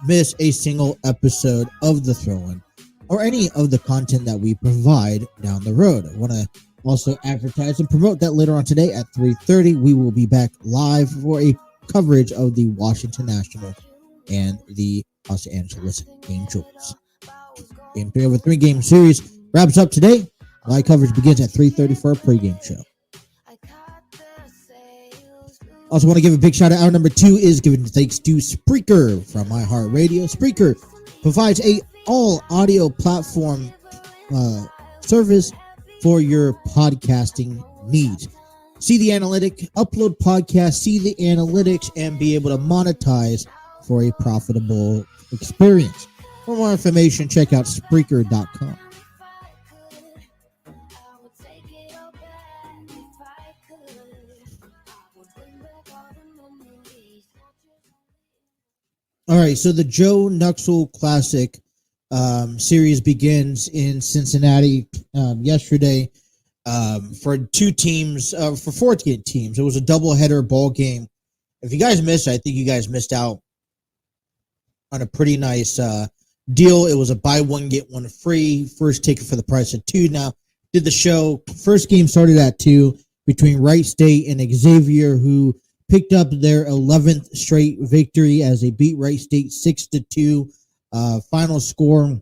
miss a single episode of The Throw-In or any of the content that we provide down the road. I want to also advertise and promote that later on today at 3:30. We will be back live for a coverage of the Washington National and the Los Angeles Angels. Game 3 of a 3-game series wraps up today. Live coverage begins at 3:30 for a pregame show. Also want to give a big shout out. Hour number 2 is giving thanks to Spreaker from iHeartRadio. Spreaker provides a all audio platform service for your podcasting needs. See the analytic, upload podcasts, see the analytics, and be able to monetize for a profitable experience. For more information, check out Spreaker.com. All right, so the Joe Nuxle Classic series begins in Cincinnati yesterday for 2 teams, for 4 teams. It was a doubleheader ball game. If you guys missed, I think you guys missed out on a pretty nice deal. It was a buy one, get one free. First ticket for the price of 2. Now, did the show. First game started at 2 between Wright State and Xavier, who picked up their 11th straight victory as they beat Wright State 6-2. Final score,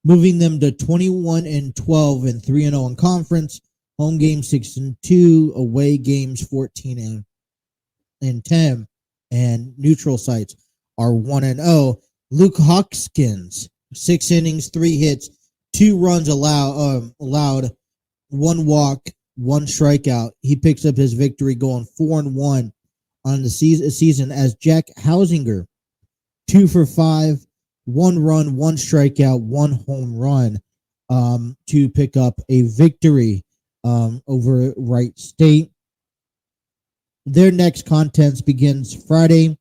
moving them to 21-12 and 3-0 in conference. Home games 6-2, away games 14-10, and neutral sites are 1-0. Luke Hawkins, 6 innings, 3 hits, 2 runs allowed, 1 walk, 1 strikeout. He picks up his victory, going 4-1 on the season as Jack Hausinger, 2 for 5, 1 run, 1 strikeout, 1 home run to pick up a victory over Wright State. Their next contest begins Friday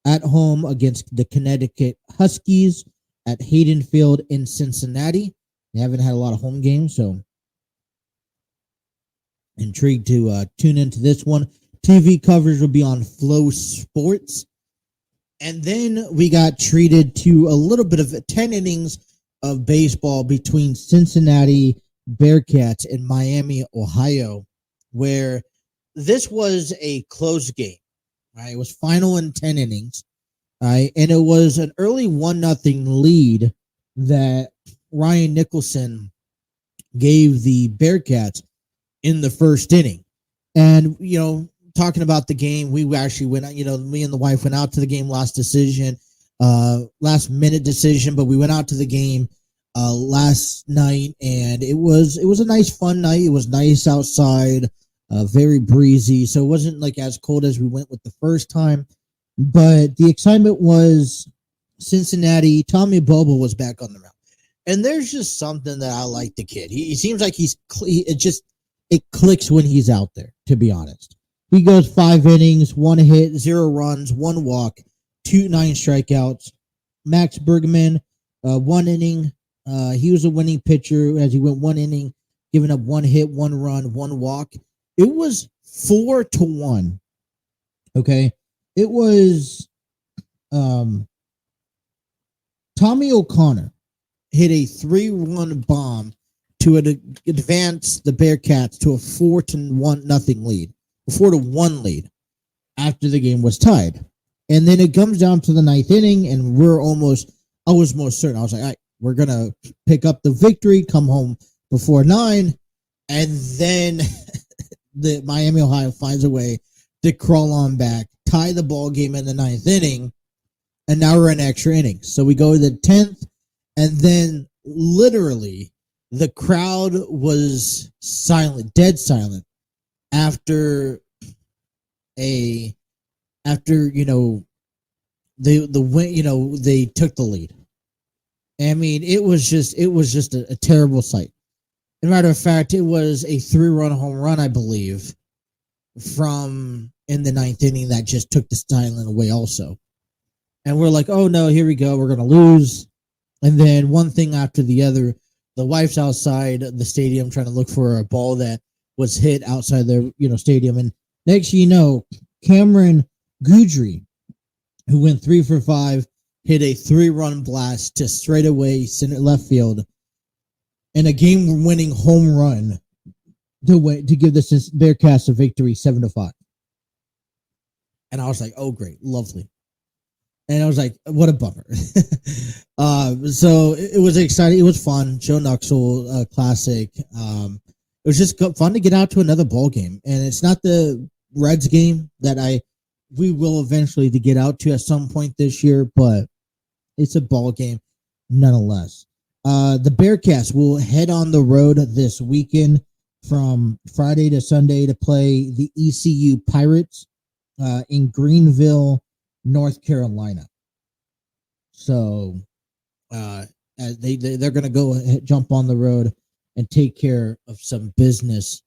at home against the Connecticut Huskies at Hayden Field in Cincinnati. They haven't had a lot of home games, so intrigued to tune into this one. TV coverage will be on Flow Sports. And then we got treated to a little bit of 10 innings of baseball between Cincinnati Bearcats and Miami, Ohio, where this was a close game. Right? It was final in 10 innings. Right? And it was an early 1-0 lead that Ryan Nicholson gave the Bearcats in the first inning. And, talking about the game, we actually went, me and the wife went out to the game, last minute decision, but we went out to the game last night, and it was a nice, fun night. It was nice outside, very breezy, so it wasn't like as cold as we went with the first time. But the excitement was Cincinnati. Tommy Bobo was back on the mound, and there's just something that I like the kid. He seems like it clicks when he's out there. To be honest, he goes 5 innings, 1 hit, 0 runs, 1 walk, 9 strikeouts. Max Bergman, 1 inning. He was a winning pitcher as he went 1 inning, giving up 1 hit, 1 run, 1 walk. It was 4-1. Okay. It was Tommy O'Connor hit a 3-run bomb to advance the Bearcats to a 4-1 lead, a 4-1 lead after the game was tied. And then it comes down to the 9th inning, and I was most certain. I was like, all right, we're going to pick up the victory, come home before 9, and then the Miami Ohio finds a way to crawl on back, tie the ball game in the 9th inning, and now we're in extra innings. So we go to the 10th, and then literally the crowd was silent, dead silent, after they took the lead. I mean, it was just a terrible sight. As a matter of fact, it was a 3-run home run, I believe, from in the 9th inning that just took the silent away also. And we're like, oh no, here we go, we're gonna lose. And then one thing after the other, the wife's outside the stadium trying to look for a ball that was hit outside the stadium. And next you know, Cameron Goudry, who went 3 for 5, hit a 3-run blast to straightaway center left field, and a game-winning home run to give the Bearcats a victory, 7-5. And I was like, "Oh, great, lovely." And I was like, "What a bummer." So it was exciting. It was fun. Joe Nuxel, classic. It was just fun to get out to another ball game, and it's not the Reds game that we will eventually to get out to at some point this year, but it's a ball game nonetheless. The Bearcats will head on the road this weekend from Friday to Sunday to play the ECU Pirates in Greenville, North Carolina. So they're going to go jump on the road and take care of some business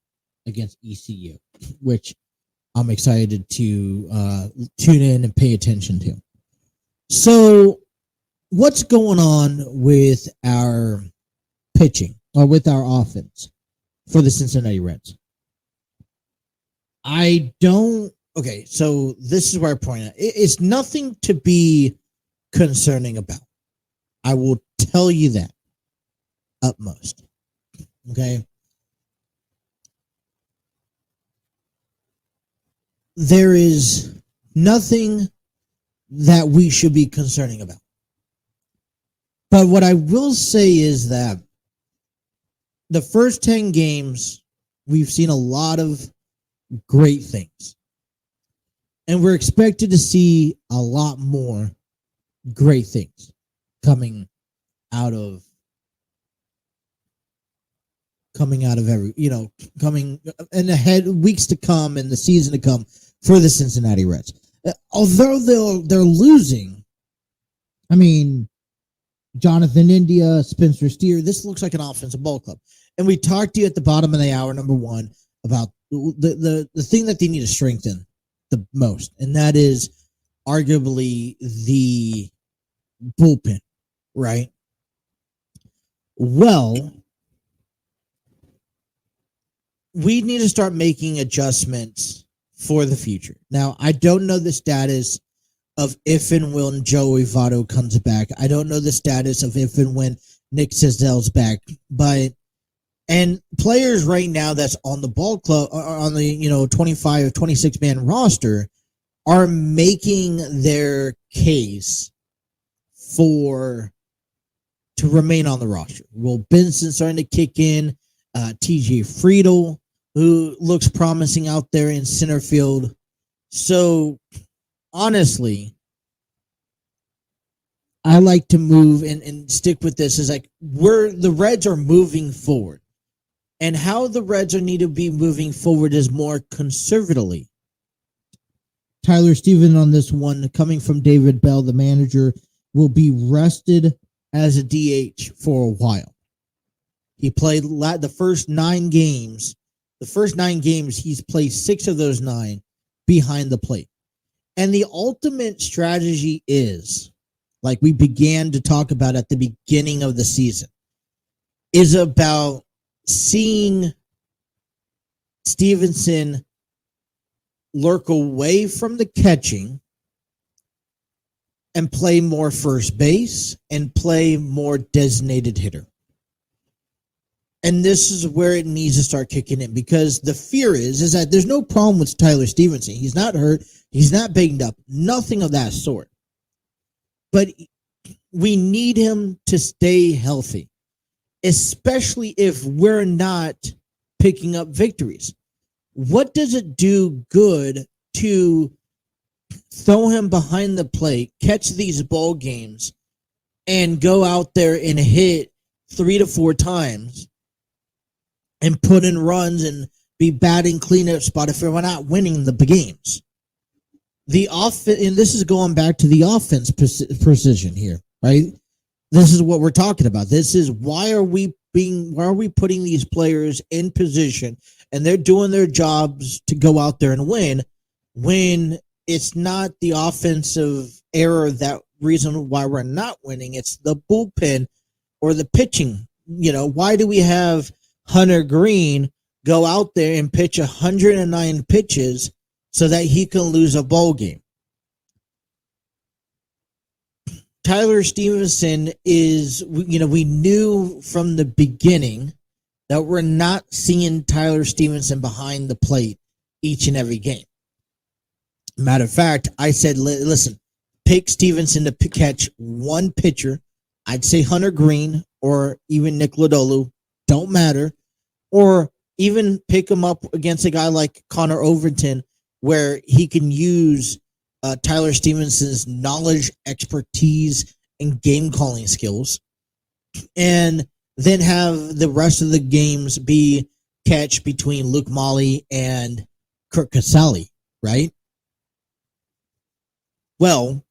against ECU, which I'm excited to tune in and pay attention to. So what's going on with our pitching or with our offense for the Cincinnati Reds? Okay, so this is where I point out. It's nothing to be concerning about. I will tell you that utmost. Okay? There is nothing that we should be concerning about. But what I will say is that the first 10 games, we've seen a lot of great things. And we're expected to see a lot more great things coming out of coming in the weeks to come and the season to come for the Cincinnati Reds. Although they're losing, I mean, Jonathan India, Spencer Steer, this looks like an offensive ball club. And we talked to you at the bottom of the hour, number one, about the thing that they need to strengthen the most, and that is arguably the bullpen, right? Well, we need to start making adjustments for the future. Now, I don't know the status of if and when Joey Votto comes back. I don't know the status of if and when Nick Senzel's back, and players right now that's on the ball club, on the 25, 26 man roster, are making their case for to remain on the roster. Will Benson starting to kick in. TJ Friedel, who looks promising out there in center field. So, honestly, I like to move and stick with this is like the Reds are moving forward. And how the Reds need to be moving forward is more conservatively. Tyler Stephen on this one, coming from David Bell, the manager, will be rested as a DH for a while. He played the first 9 games. The first 9 games, he's played 6 of those 9 behind the plate. And the ultimate strategy is, like we began to talk about at the beginning of the season, is about seeing Stevenson lurk away from the catching and play more first base and play more designated hitter. And this is where it needs to start kicking in, because the fear is that there's no problem with Tyler Stevenson. He's not hurt. He's not banged up. Nothing of that sort. But we need him to stay healthy, especially if we're not picking up victories. What does it do good to throw him behind the plate, catch these ball games, and go out there and hit 3 to 4 times and put in runs and be batting cleanup spot if we're not winning the games? The offense, and this is going back to the offense precision here, right? This is what we're talking about. This is why are we putting these players in position and they're doing their jobs to go out there and win when it's not the offensive error that reason why we're not winning. It's the bullpen or the pitching. Why do we have Hunter Green go out there and pitch 109 pitches so that he can lose a ball game? Tyler Stevenson is, we knew from the beginning that we're not seeing Tyler Stevenson behind the plate each and every game. Matter of fact, I said, listen, pick Stevenson to catch one pitcher. I'd say Hunter Green or even Nick Lodolo. Don't matter. Or even pick him up against a guy like Connor Overton, where he can use Tyler Stevenson's knowledge, expertise, and game calling skills, and then have the rest of the games be catch between Luke Molly and Kurt Casale, right? Well,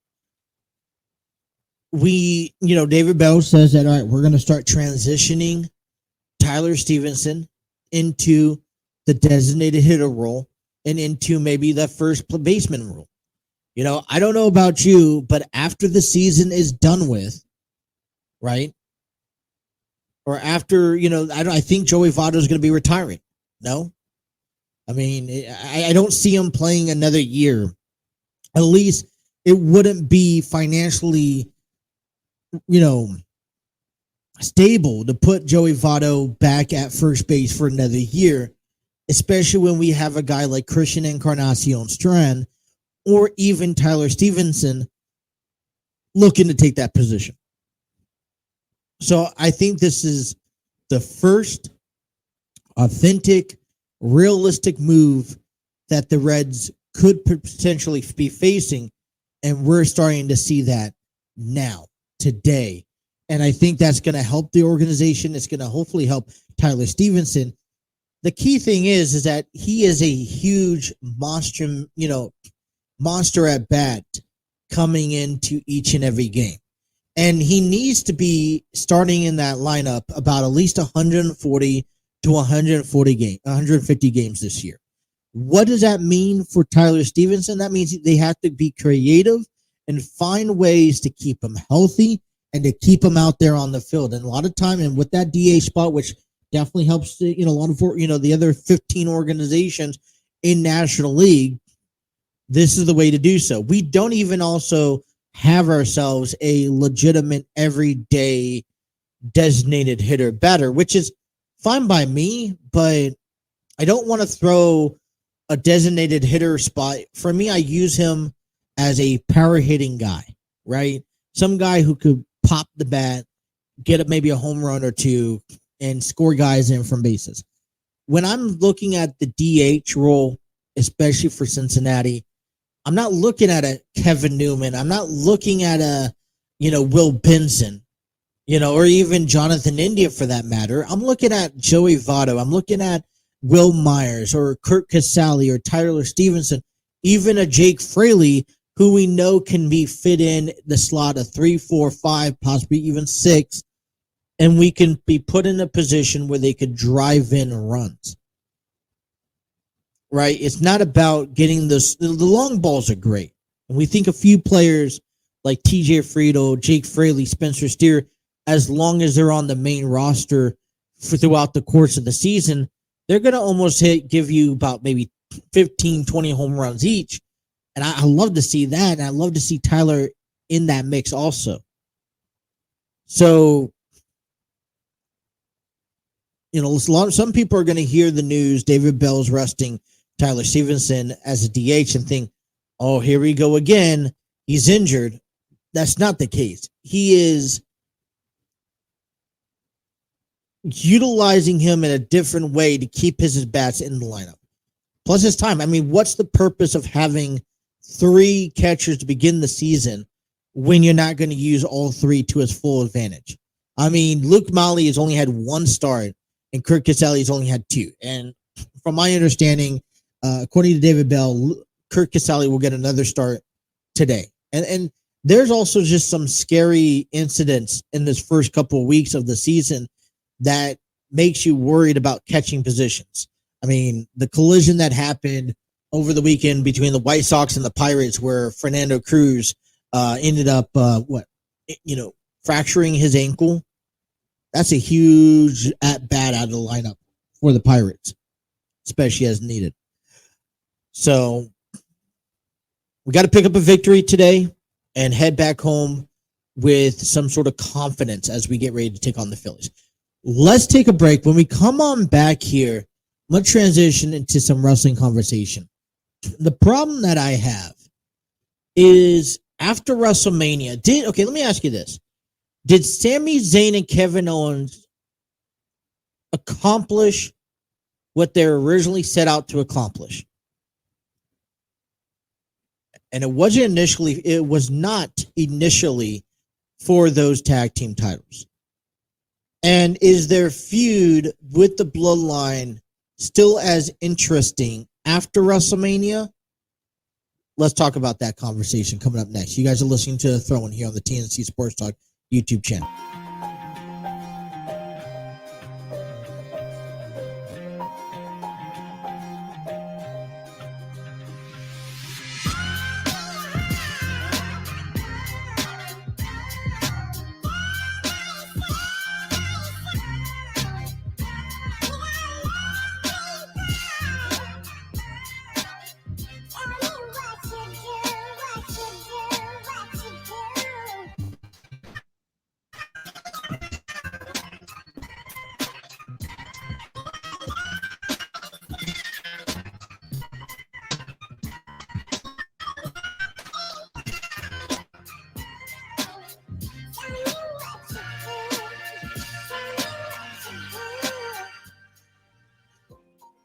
David Bell says that, all right, we're going to start transitioning Tyler Stevenson into the designated hitter role and into maybe the first baseman role. I don't know about you, but after the season is done with, right? Or after, I think Joey Votto is going to be retiring. No? I mean, I don't see him playing another year. At least it wouldn't be financially, stable to put Joey Votto back at first base for another year, especially when we have a guy like Christian Encarnacion Strand or even Tyler Stevenson looking to take that position. So I think this is the first authentic, realistic move that the Reds could potentially be facing, and we're starting to see that now, today. And I think that's going to help the organization. It's going to hopefully help Tyler Stevenson. The key thing is that he is a huge monster at bat coming into each and every game. And he needs to be starting in that lineup about at least 140 to 150 games this year. What does that mean for Tyler Stevenson? That means they have to be creative and find ways to keep him healthy and to keep him out there on the field. And a lot of time, and with that DA spot, which definitely helps, a lot of, the other 15 organizations in National League, this is the way to do so. We don't even also have ourselves a legitimate everyday designated hitter batter, which is fine by me, but I don't want to throw a designated hitter spot. For me, I use him as a power hitting guy, right? Some guy who could pop the bat, get maybe a home run or two and score guys in from bases. When I'm looking at the DH role, especially for Cincinnati, I'm not looking at a Kevin Newman. I'm not looking at a, Will Benson, or even Jonathan India for that matter. I'm looking at Joey Votto. I'm looking at Will Myers or Kurt Casale or Tyler Stevenson, even a Jake Fraley, who we know can be fit in the slot of 3, 4, 5, possibly even 6, and we can be put in a position where they could drive in runs. Right? It's not about getting the long balls are great. And we think a few players like TJ Friedel, Jake Fraley, Spencer Steer, as long as they're on the main roster throughout the course of the season, they're going to almost give you about maybe 15, 20 home runs each. And I love to see that. And I love to see Tyler in that mix also. So, some people are going to hear the news, David Bell's resting Tyler Stevenson as a DH and think, oh, here we go again. He's injured. That's not the case. He is utilizing him in a different way to keep his bats in the lineup. Plus his time. I mean, what's the purpose of having 3 catchers to begin the season when you're not going to use all 3 to his full advantage? I mean, Luke Malley has only had 1 start and Kurt Casale has only had 2. And from my understanding, according to David Bell, Kurt Casale will get another start today. And there's also just some scary incidents in this first couple of weeks of the season that makes you worried about catching positions. I mean, the collision that happened over the weekend between the White Sox and the Pirates, where Fernando Cruz ended up fracturing his ankle. That's a huge at-bat out of the lineup for the Pirates, especially as needed. So we got to pick up a victory today and head back home with some sort of confidence as we get ready to take on the Phillies. Let's take a break. When we come on back here, let's transition into some wrestling conversation. The problem that I have is after WrestleMania, let me ask you this. Did Sami Zayn and Kevin Owens accomplish what they originally set out to accomplish? And it was not initially for those tag team titles. And is their feud with the Bloodline still as interesting after WrestleMania? Let's talk about that conversation coming up next. You guys are listening to The Throw-In here on the TNC Sports Talk YouTube channel.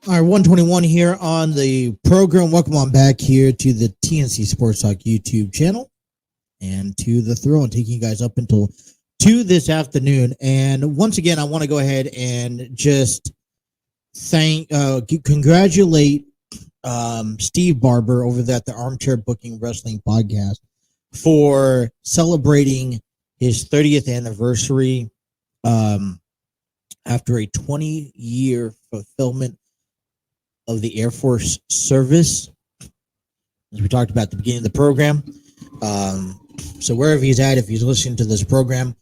All right, 121 here on the program. Welcome on back here to the TNC Sports Talk YouTube channel and to the throw and taking you guys up until 2 this afternoon. And once again, I want to go ahead and just congratulate Steve Barber over at the Armchair Booking Wrestling Podcast for celebrating his 30th anniversary after a 20-year fulfillment of the Air Force service, as we talked about at the beginning of the program. So wherever he's at, if he's listening to this program,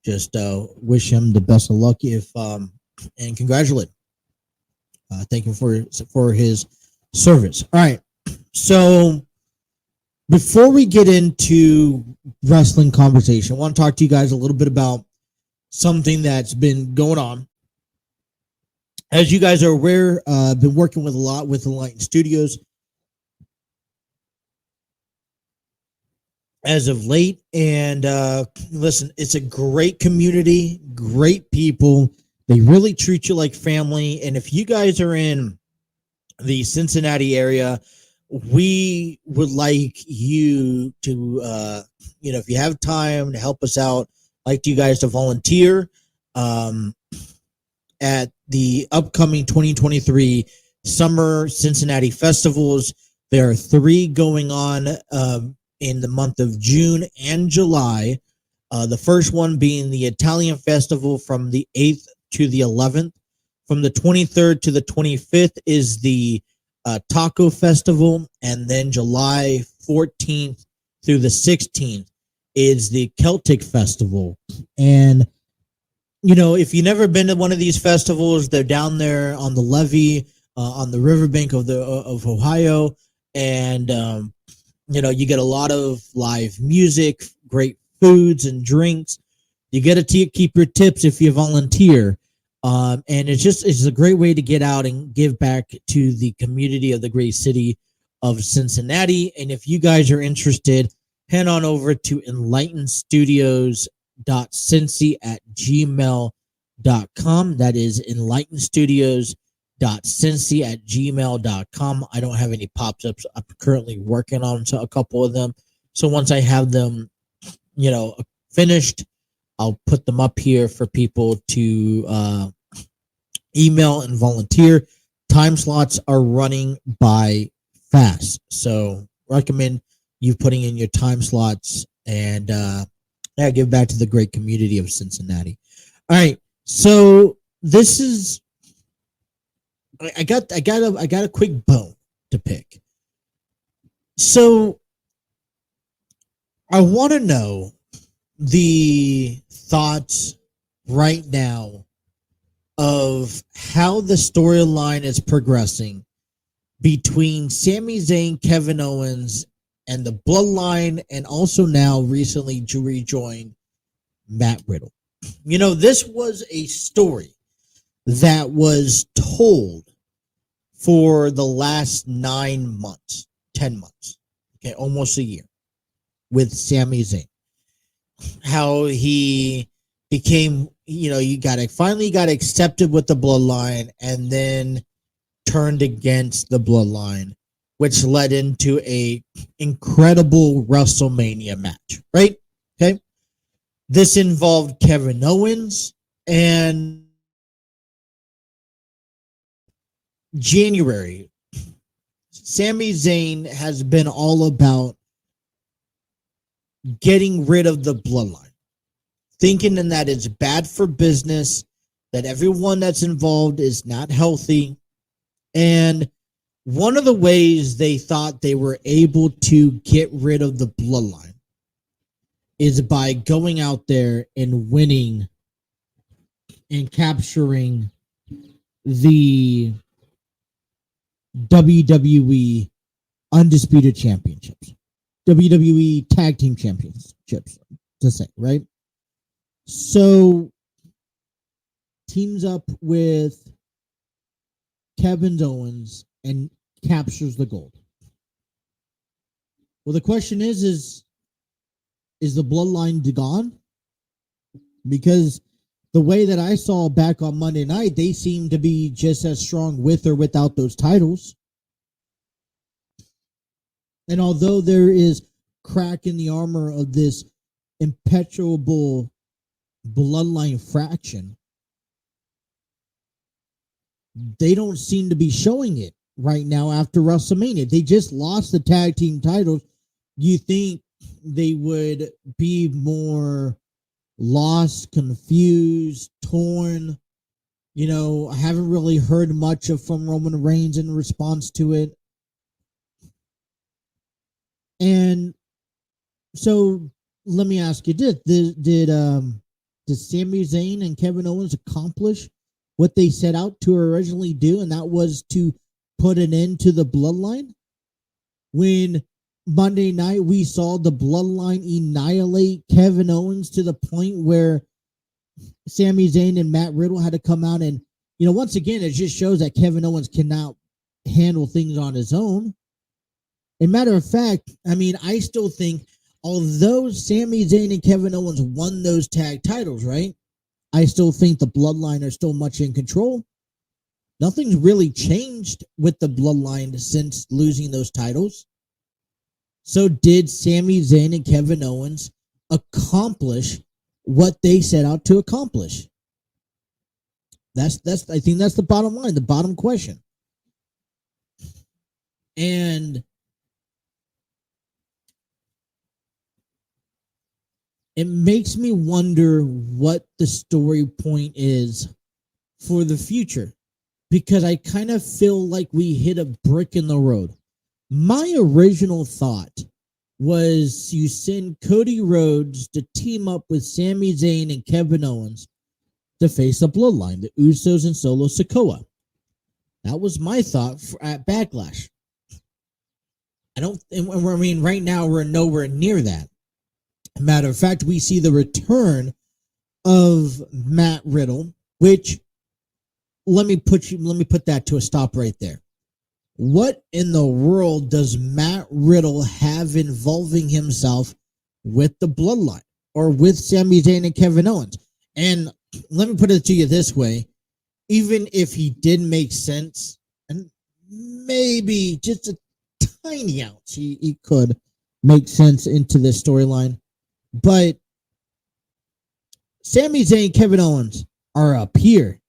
just wish him the best of luck and congratulate him. Thank him for his service. All right. So before we get into wrestling conversation, I want to talk to you guys a little bit about something that's been going on. As you guys are aware, I've been working with Enlightened Studios. as of late. And listen, it's a great community, great people. They really treat you like family. And if you guys are in the Cincinnati area, we would like you to, if you have time to help us out, like you guys to volunteer at the upcoming 2023 Summer Cincinnati Festivals. There are 3 going on in the month of June and July. The first one being the Italian Festival from the 8th to the 11th. From the 23rd to the 25th is the Taco Festival. And then July 14th through the 16th is the Celtic Festival. And, if you've never been to one of these festivals, they're down there on the levee, on the riverbank of Ohio. And, you get a lot of live music, great foods and drinks. You get to keep your tips if you volunteer. And it's a great way to get out and give back to the community of the great city of Cincinnati. And if you guys are interested, head on over to enlightenstudios.cincy@gmail.com. That is enlightenstudios.cincy@gmail.com. I don't have any pop-ups. I'm currently working on a couple of them. So once I have them, finished, I'll put them up here for people to email and volunteer. Time slots are running by fast. So recommend you putting in your time slots and give back to the great community of Cincinnati. All right. So this is I got a quick bone to pick. So I want to know the thoughts right now of how the storyline is progressing between Sami Zayn, Kevin Owens, and the Bloodline, and also now recently rejoined Matt Riddle. This was a story that was told for the last 9 months, 10 months, okay, almost a year, with Sami Zayn. How he became, finally got accepted with the Bloodline and then turned against the Bloodline, which led into a incredible WrestleMania match, right? Okay. This involved Kevin Owens, and January, Sami Zayn has been all about getting rid of the Bloodline, thinking that it's bad for business, that everyone that's involved is not healthy. And one of the ways they thought they were able to get rid of the Bloodline is by going out there and winning and capturing the WWE Undisputed Championships, WWE Tag Team Championships, to say, right? So, teams up with Kevin Owens and captures the gold. Well, the question is the Bloodline gone? Because the way that I saw back on Monday night, they seem to be just as strong with or without those titles. And although there is crack in the armor of this impenetrable Bloodline fraction, they don't seem to be showing it right now after WrestleMania. They just lost the tag team titles. You think they would be more lost, confused, torn? I haven't really heard much from Roman Reigns in response to it. And so let me ask you this. Did Sami Zayn and Kevin Owens accomplish what they set out to originally do, and that was to put an end to the Bloodline? When Monday night we saw the Bloodline annihilate Kevin Owens to the point where Sami Zayn and Matt Riddle had to come out and, once again, it just shows that Kevin Owens cannot handle things on his own. And matter of fact, I still think although Sami Zayn and Kevin Owens won those tag titles, right? I still think the Bloodline are still much in control. Nothing's really changed with the Bloodline since losing those titles. So did Sami Zayn and Kevin Owens accomplish what they set out to accomplish? I think that's the bottom line, the bottom question. And it makes me wonder what the story point is for the future, because I kind of feel like we hit a brick in the road. My original thought was you send Cody Rhodes to team up with Sami Zayn and Kevin Owens to face the Bloodline, the Usos and Solo Sikoa. That was my thought at Backlash. Right now we're nowhere near that. Matter of fact, we see the return of Matt Riddle, which let me put that to a stop right there. What in the world does Matt Riddle have involving himself with the Bloodline or with Sami Zayn and Kevin Owens? And let me put it to you this way. Even if he did make sense, and maybe just a tiny ounce, he could make sense into this storyline. But Sami Zayn, Kevin Owens are up here.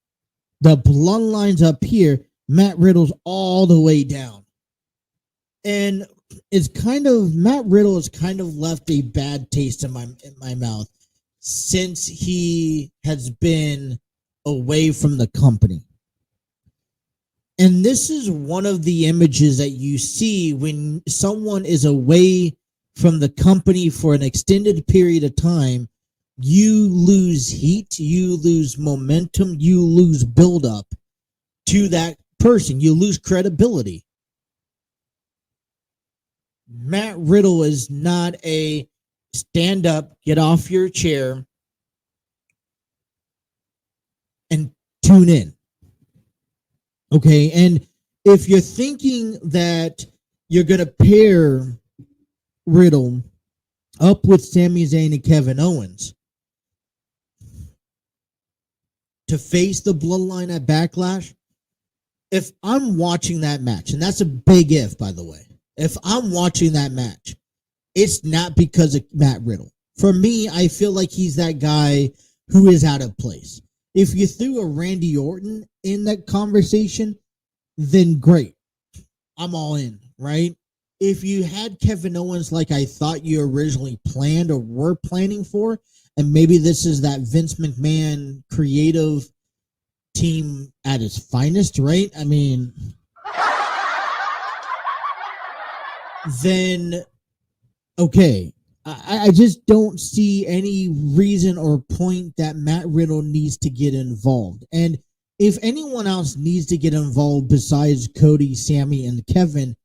The Bloodline's up here. Matt Riddle's all the way down. And Matt Riddle has kind of left a bad taste in my mouth since he has been away from the company. And this is one of the images that you see when someone is away from the company for an extended period of time. You lose heat, you lose momentum, you lose buildup to that person. You lose credibility. Matt Riddle is not a stand up, get off your chair, and tune in. Okay, and if you're thinking that you're going to pair Riddle up with Sami Zayn and Kevin Owens to face the Bloodline at Backlash, if I'm watching that match, and that's a big if, by the way, if I'm watching that match, it's not because of Matt Riddle. For me, I feel like he's that guy who is out of place. If you threw a Randy Orton in that conversation, then great. I'm all in, right? If you had Kevin Owens like I thought you originally planned or were planning for, and maybe this is that Vince McMahon creative team at its finest, right? I mean, then, okay. I just don't see any reason or point that Matt Riddle needs to get involved. And if anyone else needs to get involved besides Cody, Sami, and Kevin,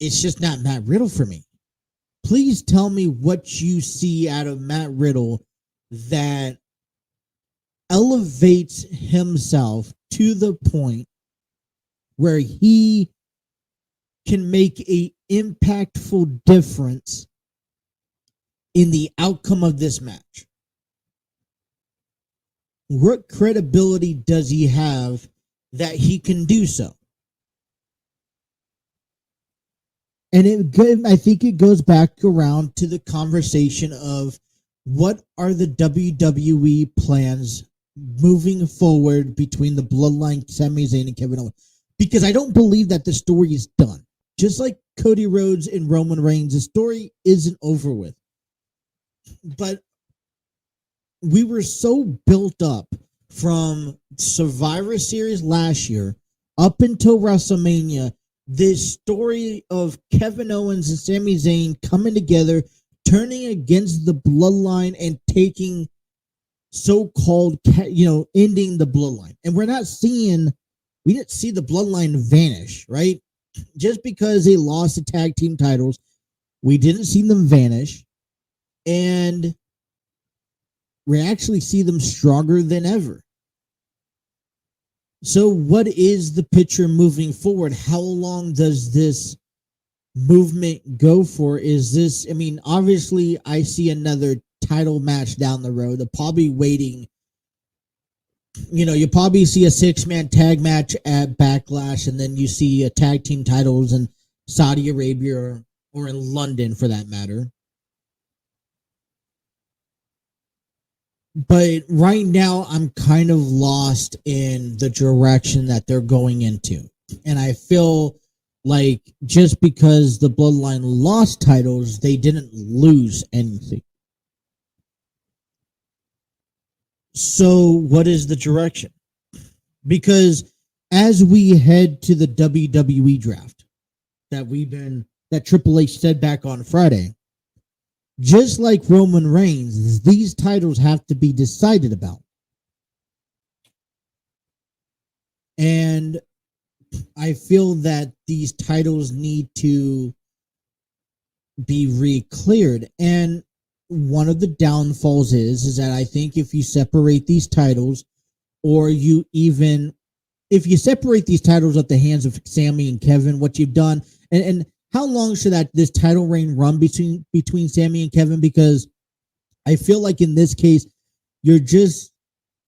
it's just not Matt Riddle for me. Please tell me what you see out of Matt Riddle that elevates himself to the point where he can make a impactful difference in the outcome of this match. What credibility does he have that he can do so? And I think it goes back around to the conversation of what are the WWE plans moving forward between the Bloodline, Sami Zayn, and Kevin Owens. Because I don't believe that the story is done. Just like Cody Rhodes and Roman Reigns, the story isn't over with. But we were so built up from Survivor Series last year up until WrestleMania, this story of Kevin Owens and Sami Zayn coming together, turning against the Bloodline and taking so-called, ending the Bloodline. And we didn't see the Bloodline vanish, right? Just because they lost the tag team titles, we didn't see them vanish. And we actually see them stronger than ever. So what is the picture moving forward? How long does this movement go for? Is this, I mean, obviously I see another title match down the road. They're probably waiting. You probably see a 6-man tag match at Backlash, and then you see a tag team titles in Saudi Arabia or in London for that matter. But right now, I'm kind of lost in the direction that they're going into. And I feel like just because the Bloodline lost titles, they didn't lose anything. So what is the direction? Because as we head to the WWE draft that Triple H said back on Friday, just like Roman Reigns, these titles have to be decided about. And I feel that these titles need to be re-cleared. And one of the downfalls is that I think if you separate these titles, or if you separate these titles at the hands of Sami and Kevin, what you've done, and how long should this title reign run between Sami and Kevin? Because I feel like in this case, you're just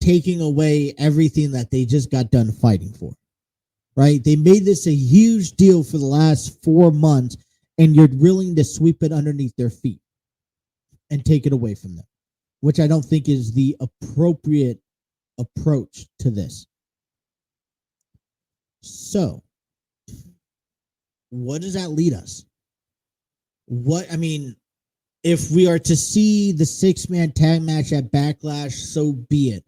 taking away everything that they just got done fighting for, right? They made this a huge deal for the last 4 months, and you're willing to sweep it underneath their feet and take it away from them, which I don't think is the appropriate approach to this. So, what does that lead us? If we are to see the 6-man tag match at Backlash, so be it.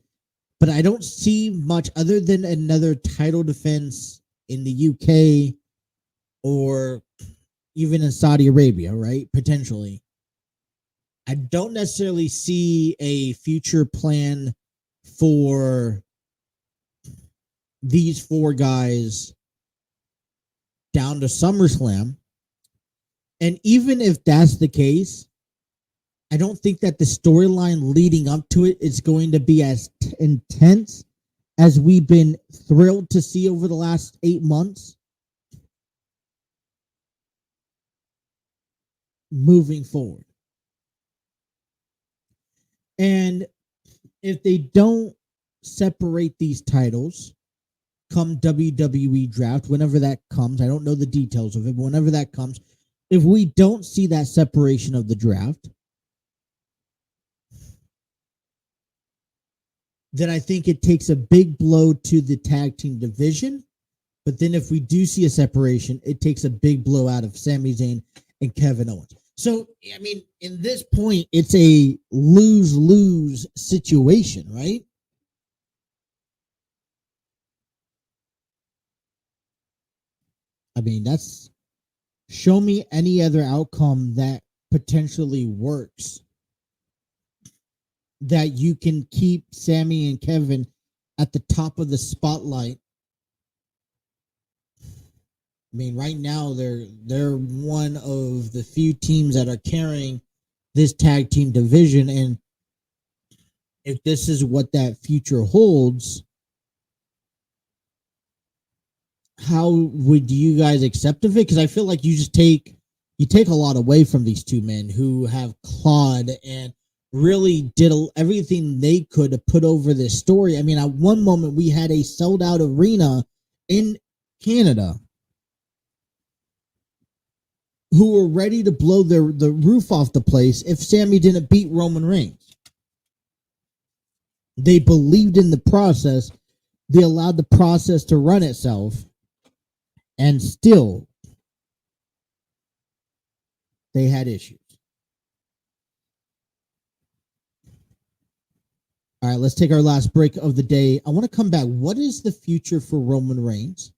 But I don't see much other than another title defense in the UK or even in Saudi Arabia, right? Potentially. I don't necessarily see a future plan for these 4 guys down to SummerSlam. And even if that's the case, I don't think that the storyline leading up to it is going to be as intense as we've been thrilled to see over the last 8 months. Moving forward. And if they don't separate these titles come WWE draft, whenever that comes, I don't know the details of it, but whenever that comes, if we don't see that separation of the draft, then I think it takes a big blow to the tag team division. But then if we do see a separation, it takes a big blow out of Sami Zayn and Kevin Owens. So, I mean, in this point, it's a lose-lose situation, right? I mean, that's show me any other outcome that potentially works, that you can keep Sami and Kevin at the top of the spotlight. I mean, right now they're one of the few teams that are carrying this tag team division, and if this is what that future holds, how would you guys accept of it? Because I feel like you take a lot away from these 2 men who have clawed and really did everything they could to put over this story. I mean, at one moment we had a sold-out arena in Canada who were ready to blow the roof off the place if Sami didn't beat Roman Reigns. They believed in the process. They allowed the process to run itself. And still, they had issues. All right, let's take our last break of the day. I want to come back. What is the future for Roman Reigns?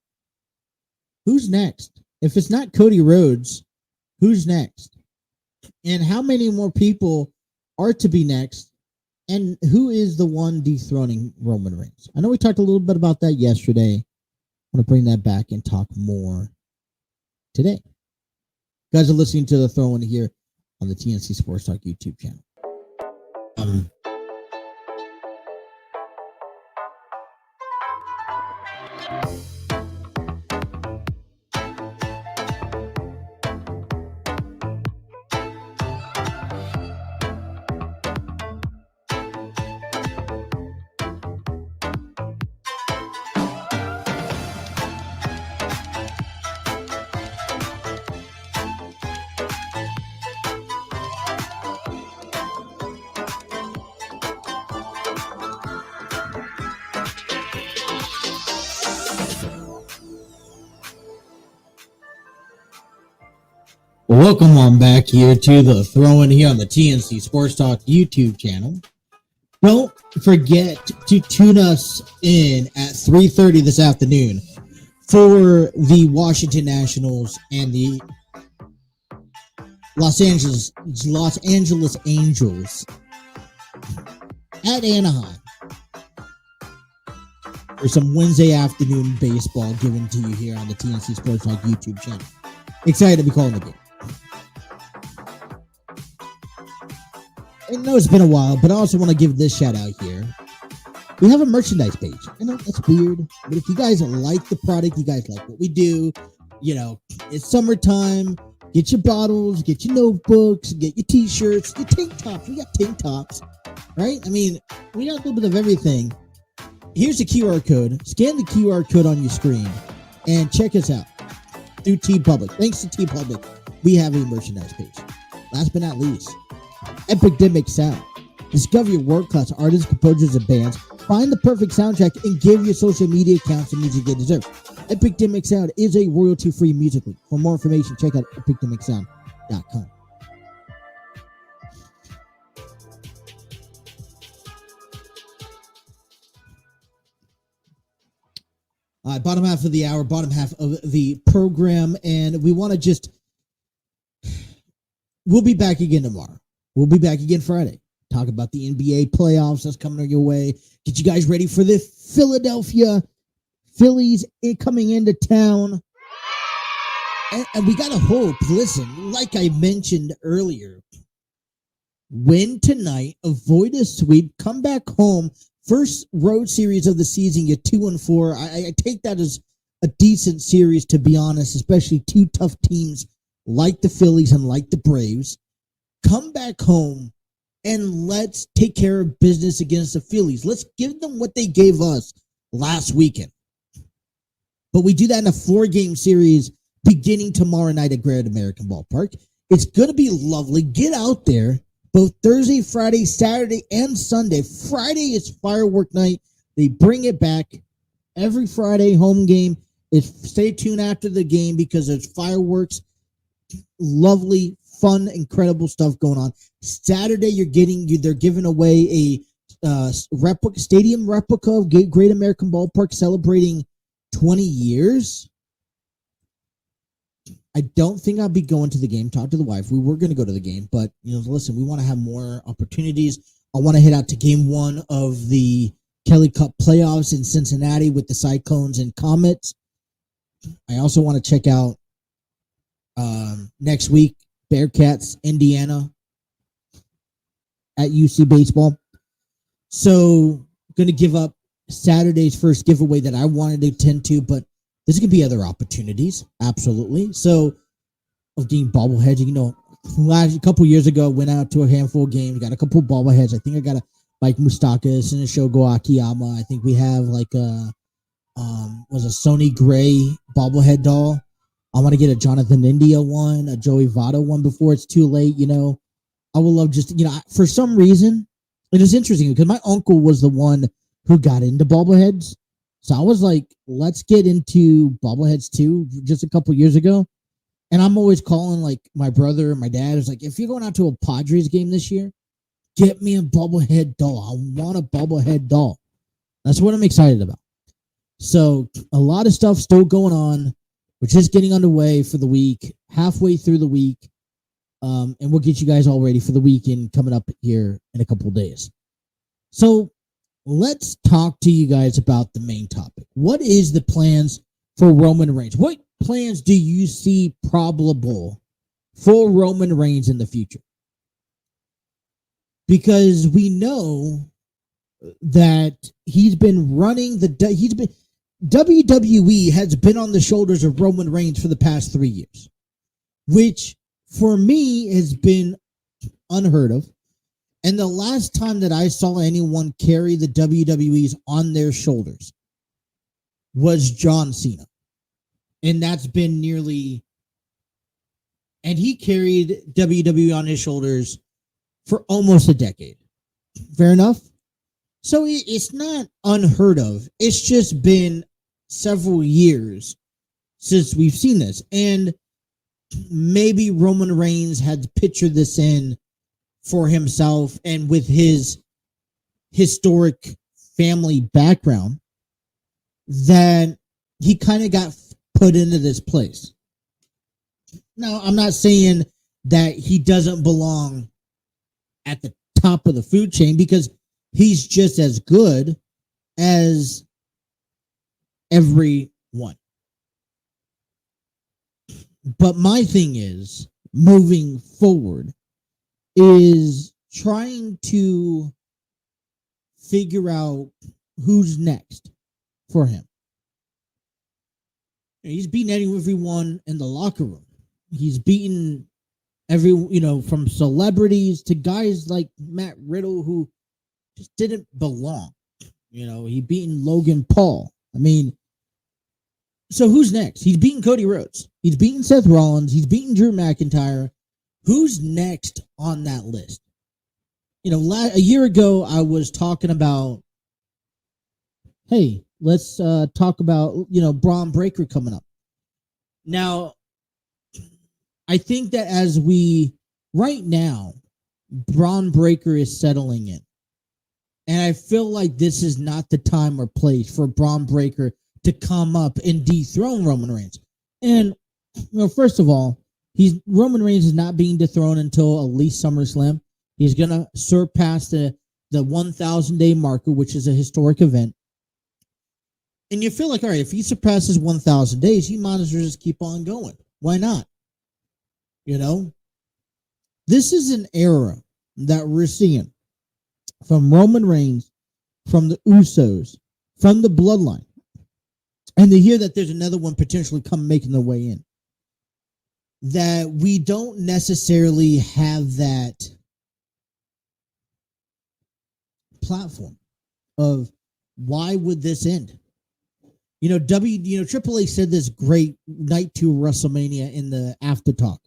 Who's next? If it's not Cody Rhodes, who's next? And how many more people are to be next? And who is the one dethroning Roman Reigns? I know we talked a little bit about that yesterday. I want to bring that back and talk more today. You guys are listening to The Throw-In here on the TNC Sports Talk YouTube channel. Welcome on back here to the throw-in here on the TNC Sports Talk YouTube channel. Don't forget to tune us in at 3:30 this afternoon for the Washington Nationals and the Los Angeles Angels at Anaheim for some Wednesday afternoon baseball given to you here on the TNC Sports Talk YouTube channel. Excited to be calling the game. I know it's been a while, but I also want to give this shout out here. We have a merchandise page. I know that's weird, but if you guys like the product, you guys like what we do, it's summertime. Get your bottles, get your notebooks, get your t-shirts, your tank tops. We got tank tops, right? I mean, we got a little bit of everything. Here's the QR code. Scan the QR code on your screen and check us out through TeePublic. Thanks to TeePublic, we have a merchandise page. Last but not least, Epidemic Sound. Discover your world-class artists, composers, and bands. Find the perfect soundtrack and give your social media accounts the music they deserve. Epidemic Sound is a royalty-free music link. For more information, check out epidemicsound.com. All right, bottom half of the hour, bottom half of the program, and we want to we'll be back again tomorrow. We'll be back again Friday. Talk about the NBA playoffs that's coming your way. Get you guys ready for the Philadelphia Phillies coming into town. And we got to hope, listen, like I mentioned earlier, win tonight, avoid a sweep, come back home. First road series of the season, you're 2-4. I take that as a decent series, to be honest, especially two tough teams like the Phillies and like the Braves. Come back home and let's take care of business against the Phillies. Let's give them what they gave us last weekend. But we do that in a 4-game series beginning tomorrow night at Great American Ballpark. It's going to be lovely. Get out there both Thursday, Friday, Saturday, and Sunday. Friday is firework night. They bring it back every Friday, home game. Stay tuned after the game because there's fireworks. Lovely, fun, incredible stuff going on. Saturday, they're giving away a stadium replica of Great American Ballpark celebrating 20 years. I don't think I'll be going to the game. Talk to the wife. We were going to go to the game, but listen, we want to have more opportunities. I want to head out to game 1 of the Kelly Cup playoffs in Cincinnati with the Cyclones and Comets. I also want to check out next week Bearcats, Indiana at UC Baseball. So going to give up Saturday's first giveaway that I wanted to attend to, but there's going to be other opportunities. Absolutely. So of getting bobbleheads, a couple years ago, went out to a handful of games, got a couple of bobbleheads. I think I got a Mike Moustakas and a Shogo Akiyama. I think we have like a Sony Gray bobblehead doll. I want to get a Jonathan India one, a Joey Votto one before it's too late. I would love for some reason, it is interesting because my uncle was the one who got into bobbleheads. So I was like, let's get into bobbleheads too, just a couple years ago. And I'm always calling like my brother and my dad is like, if you're going out to a Padres game this year, get me a bobblehead doll. I want a bobblehead doll. That's what I'm excited about. So a lot of stuff still going on. We're just getting underway for the week, halfway through the week. And we'll get you guys all ready for the weekend coming up here in a couple of days. So let's talk to you guys about the main topic. What is the plans for Roman Reigns? What plans do you see probable for Roman Reigns in the future? Because we know that WWE has been on the shoulders of Roman Reigns for the past 3 years, which for me has been unheard of. And the last time that I saw anyone carry the WWE's on their shoulders was John Cena. And that's been and he carried WWE on his shoulders for almost a decade. Fair enough? So it's not unheard of. It's just been several years since we've seen this. And maybe Roman Reigns had pictured this in for himself, and with his historic family background, that he kind of got put into this place. Now, I'm not saying that he doesn't belong at the top of the food chain, because he's just as good as everyone. But my thing is, moving forward, is trying to figure out who's next for him. He's beaten everyone in the locker room. He's beaten from celebrities to guys like Matt Riddle, who just didn't belong. He beaten Logan Paul. I mean, so who's next? He's beaten Cody Rhodes. He's beaten Seth Rollins. He's beaten Drew McIntyre. Who's next on that list? A year ago, I was talking about, hey, let's talk about, Braun Breaker coming up. Now, I think that right now, Braun Breaker is settling in. And I feel like this is not the time or place for Braun Breaker to come up and dethrone Roman Reigns. And, first of all, Roman Reigns is not being dethroned until at least SummerSlam. He's going to surpass the 1,000-day marker, which is a historic event. And you feel like, all right, if he surpasses 1,000 days, he might as well just keep on going. Why not? This is an era that we're seeing from Roman Reigns, from the Usos, from the Bloodline. And to hear that there's another one potentially making their way in, that we don't necessarily have that platform of why would this end? Triple H said this great night 2 WrestleMania in the after talk,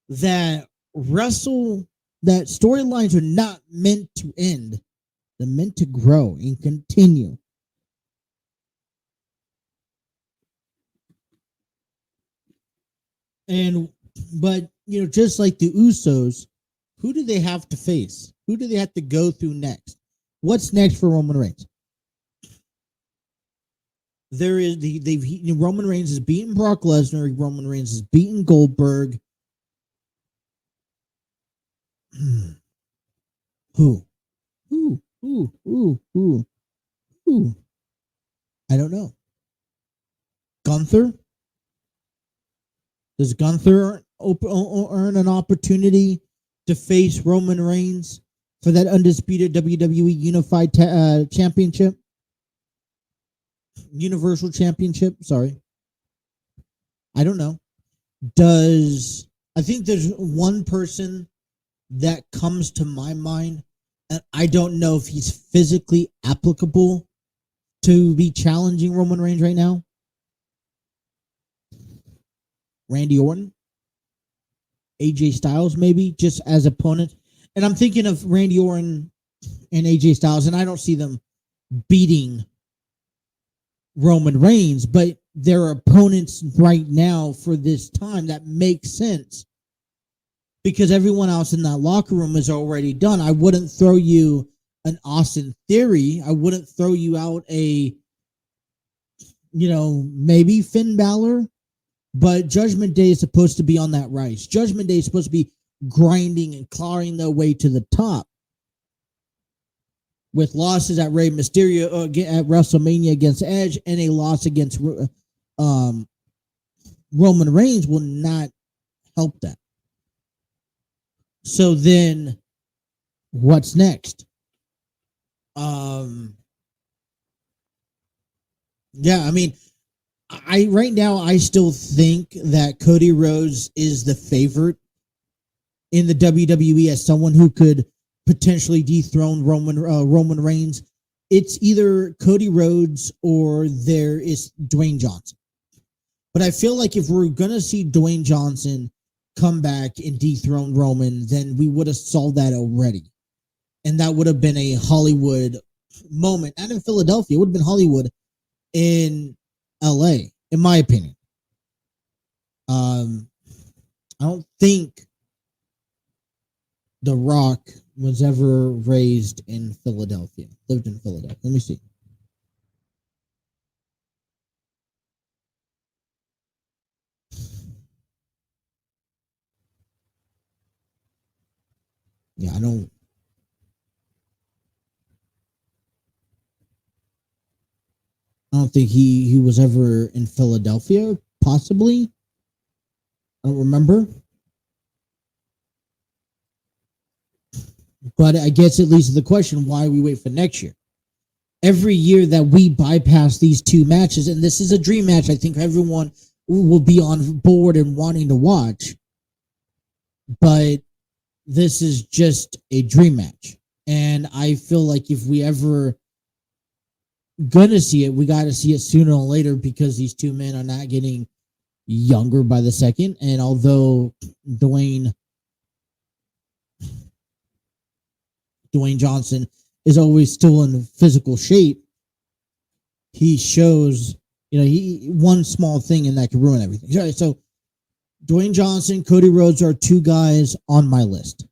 that storylines are not meant to end. They're meant to grow and continue. But just like the Usos, who do they have to face? Who do they have to go through next? What's next for Roman Reigns? Roman Reigns has beaten Brock Lesnar. Roman Reigns has beaten Goldberg. Who? I don't know. Gunther? Does Gunther earn an opportunity to face Roman Reigns for that undisputed WWE Unified Championship? Universal Championship, sorry. I don't know. I think there's one person that comes to my mind, and I don't know if he's physically applicable to be challenging Roman Reigns right now. Randy Orton, AJ Styles, maybe just as opponents. And I'm thinking of Randy Orton and AJ Styles, and I don't see them beating Roman Reigns, but they're opponents right now for this time that makes sense because everyone else in that locker room is already done. I wouldn't throw you an Austin Theory. I wouldn't throw you out maybe Finn Balor. But Judgment Day is supposed to be on that rise. Judgment Day is supposed to be grinding and clawing their way to the top. With losses at Rey Mysterio at WrestleMania against Edge and a loss against Roman Reigns will not help that. So then, what's next? Right now I still think that Cody Rhodes is the favorite in the WWE as someone who could potentially dethrone Roman Reigns. It's either Cody Rhodes or there is Dwayne Johnson. But I feel like if we're going to see Dwayne Johnson come back and dethrone Roman, then we would have solved that already. And that would have been a Hollywood moment. Not in Philadelphia. It would have been Hollywood in LA, in my opinion. I don't think The Rock was ever raised in Philadelphia, lived in Philadelphia. Let me see. Yeah, I don't think he was ever in Philadelphia, possibly. I don't remember. But I guess it leads to the question, why we wait for next year? Every year that we bypass these two matches, and this is a dream match, I think everyone will be on board and wanting to watch. But this is just a dream match. And I feel like if we ever gonna see it, we got to see it sooner or later, because these two men are not getting younger by the second. And although Dwayne Johnson is always still in physical shape, he shows, one small thing and that can ruin everything. So Dwayne Johnson, Cody Rhodes are two guys on my list.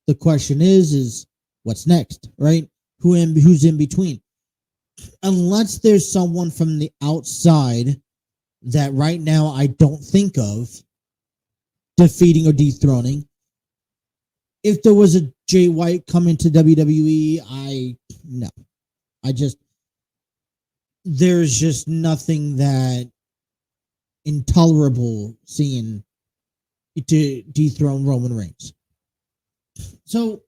The question is what's next, right? Who's in between? Unless there's someone from the outside that right now I don't think of defeating or dethroning. If there was a Jay White coming to WWE, there's just nothing that intolerable seeing to dethrone Roman Reigns. So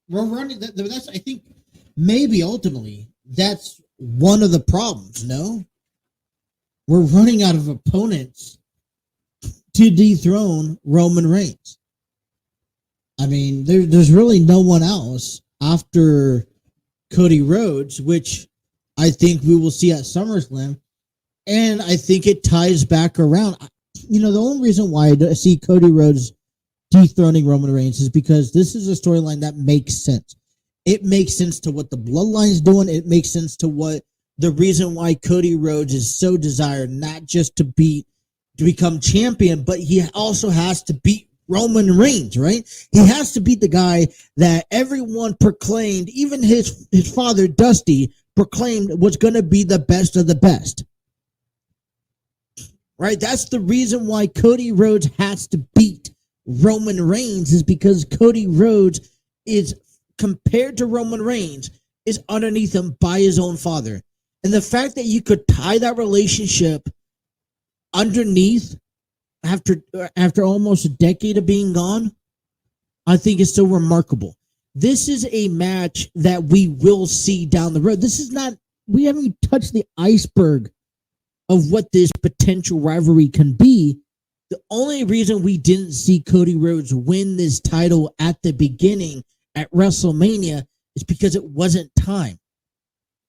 we're running. That's, I think, maybe ultimately that's one of the problems. No, we're running out of opponents to dethrone Roman Reigns. I mean, there's really no one else after Cody Rhodes, which I think we will see at SummerSlam. And I think it ties back around. The only reason why I see Cody Rhodes dethroning Roman Reigns is because this is a storyline that makes sense. It makes sense to what the Bloodline's doing. It makes sense to what the reason why Cody Rhodes is so desired, not just to become champion, but he also has to beat Roman Reigns, right? He has to beat the guy that everyone proclaimed, even his father, Dusty, proclaimed was going to be the best of the best. Right? That's the reason why Cody Rhodes has to beat Roman Reigns, is because Cody Rhodes is, compared to Roman Reigns, is underneath him by his own father. And the fact that you could tie that relationship underneath after almost a decade of being gone, I think is so remarkable. This is a match that we will see down the road. We haven't touched the iceberg of what this potential rivalry can be. The only reason we didn't see Cody Rhodes win this title at the beginning at WrestleMania is because it wasn't time.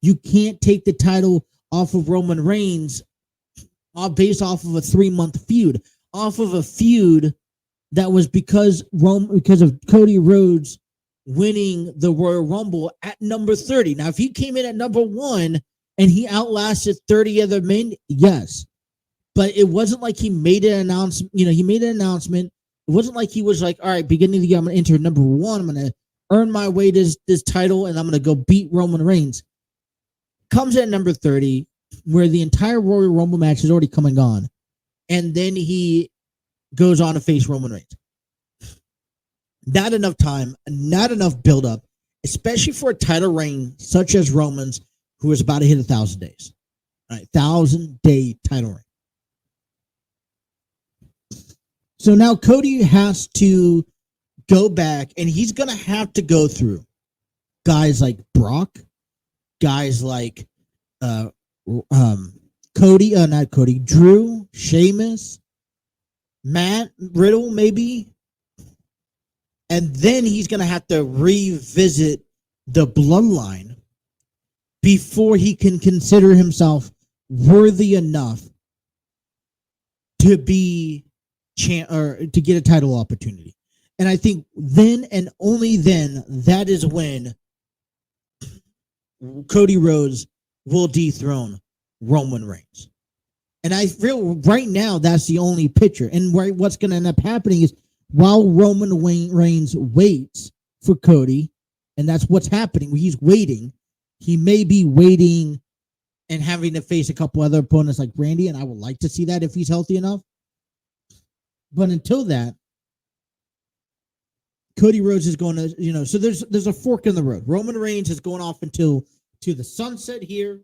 You can't take the title off of Roman Reigns based off of a 3-month feud, off of a feud that was because of Cody Rhodes winning the Royal Rumble at number 30. Now, if he came in at number 1 and he outlasted 30 other men, yes. But it wasn't like he made an announcement. He made an announcement. It wasn't like he was like, all right, beginning of the year, I'm going to enter number 1. I'm going to earn my way to this title, and I'm going to go beat Roman Reigns. Comes at number 30, where the entire Royal Rumble match is already come and gone. And then he goes on to face Roman Reigns. Not enough time, not enough build-up, especially for a title reign such as Roman's, who is about to hit 1,000 days. All right, 1,000-day title reign. So now Cody has to go back, and he's going to have to go through guys like Brock, guys like Drew, Sheamus, Matt Riddle, maybe. And then he's going to have to revisit the Bloodline before he can consider himself worthy enough to be to get a title opportunity. And I think then and only then, that is when Cody Rhodes will dethrone Roman Reigns. And I feel right now that's the only picture. And what's going to end up happening is while Roman Reigns waits for Cody, and that's what's happening. He's waiting. He may be waiting and having to face a couple other opponents like Randy, and I would like to see that if he's healthy enough. But until that, Cody Rhodes is going to, so there's a fork in the road. Roman Reigns is going off to the sunset here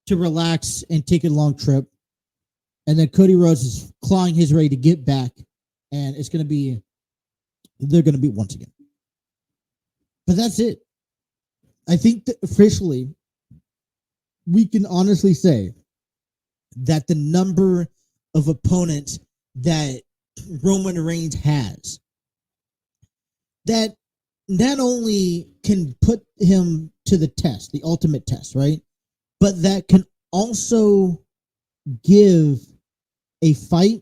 to relax and take a long trip. And then Cody Rhodes is clawing his way to get back. And they're going to beat once again. But that's it. I think that officially, we can honestly say that the number of opponents that Roman Reigns has, that not only can put him to the test, the ultimate test, right? But that can also give a fight,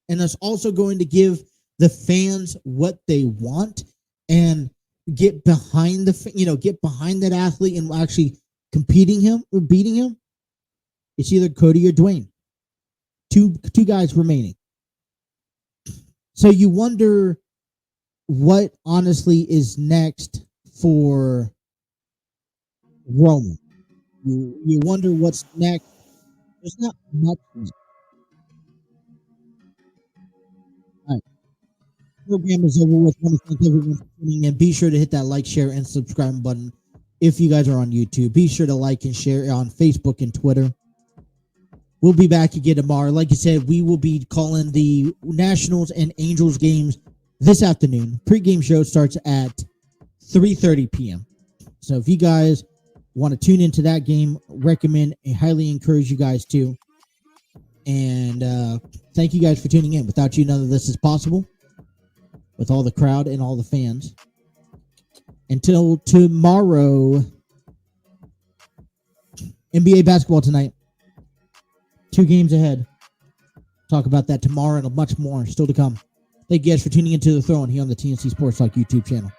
and it's also going to give the fans what they want and get behind that athlete and actually competing him or beating him. It's either Cody or Dwayne. Two guys remaining. So you wonder what honestly is next for Roman. You wonder what's next. There's not much next. All right. Program is over with. I want to thank everyone for tuning in. Be sure to hit that like, share, and subscribe button if you guys are on YouTube. Be sure to like and share on Facebook and Twitter. We'll be back again tomorrow. Like I said, we will be calling the Nationals and Angels games this afternoon. Pre-game show starts at 3:30 p.m. So if you guys want to tune into that game, recommend and highly encourage you guys to. And thank you guys for tuning in. Without you, none of this is possible. With all the crowd and all the fans. Until tomorrow, NBA basketball tonight. 2 games ahead. Talk about that tomorrow and much more still to come. Thank you guys for tuning into The Throne here on the TNC Sports Talk YouTube channel.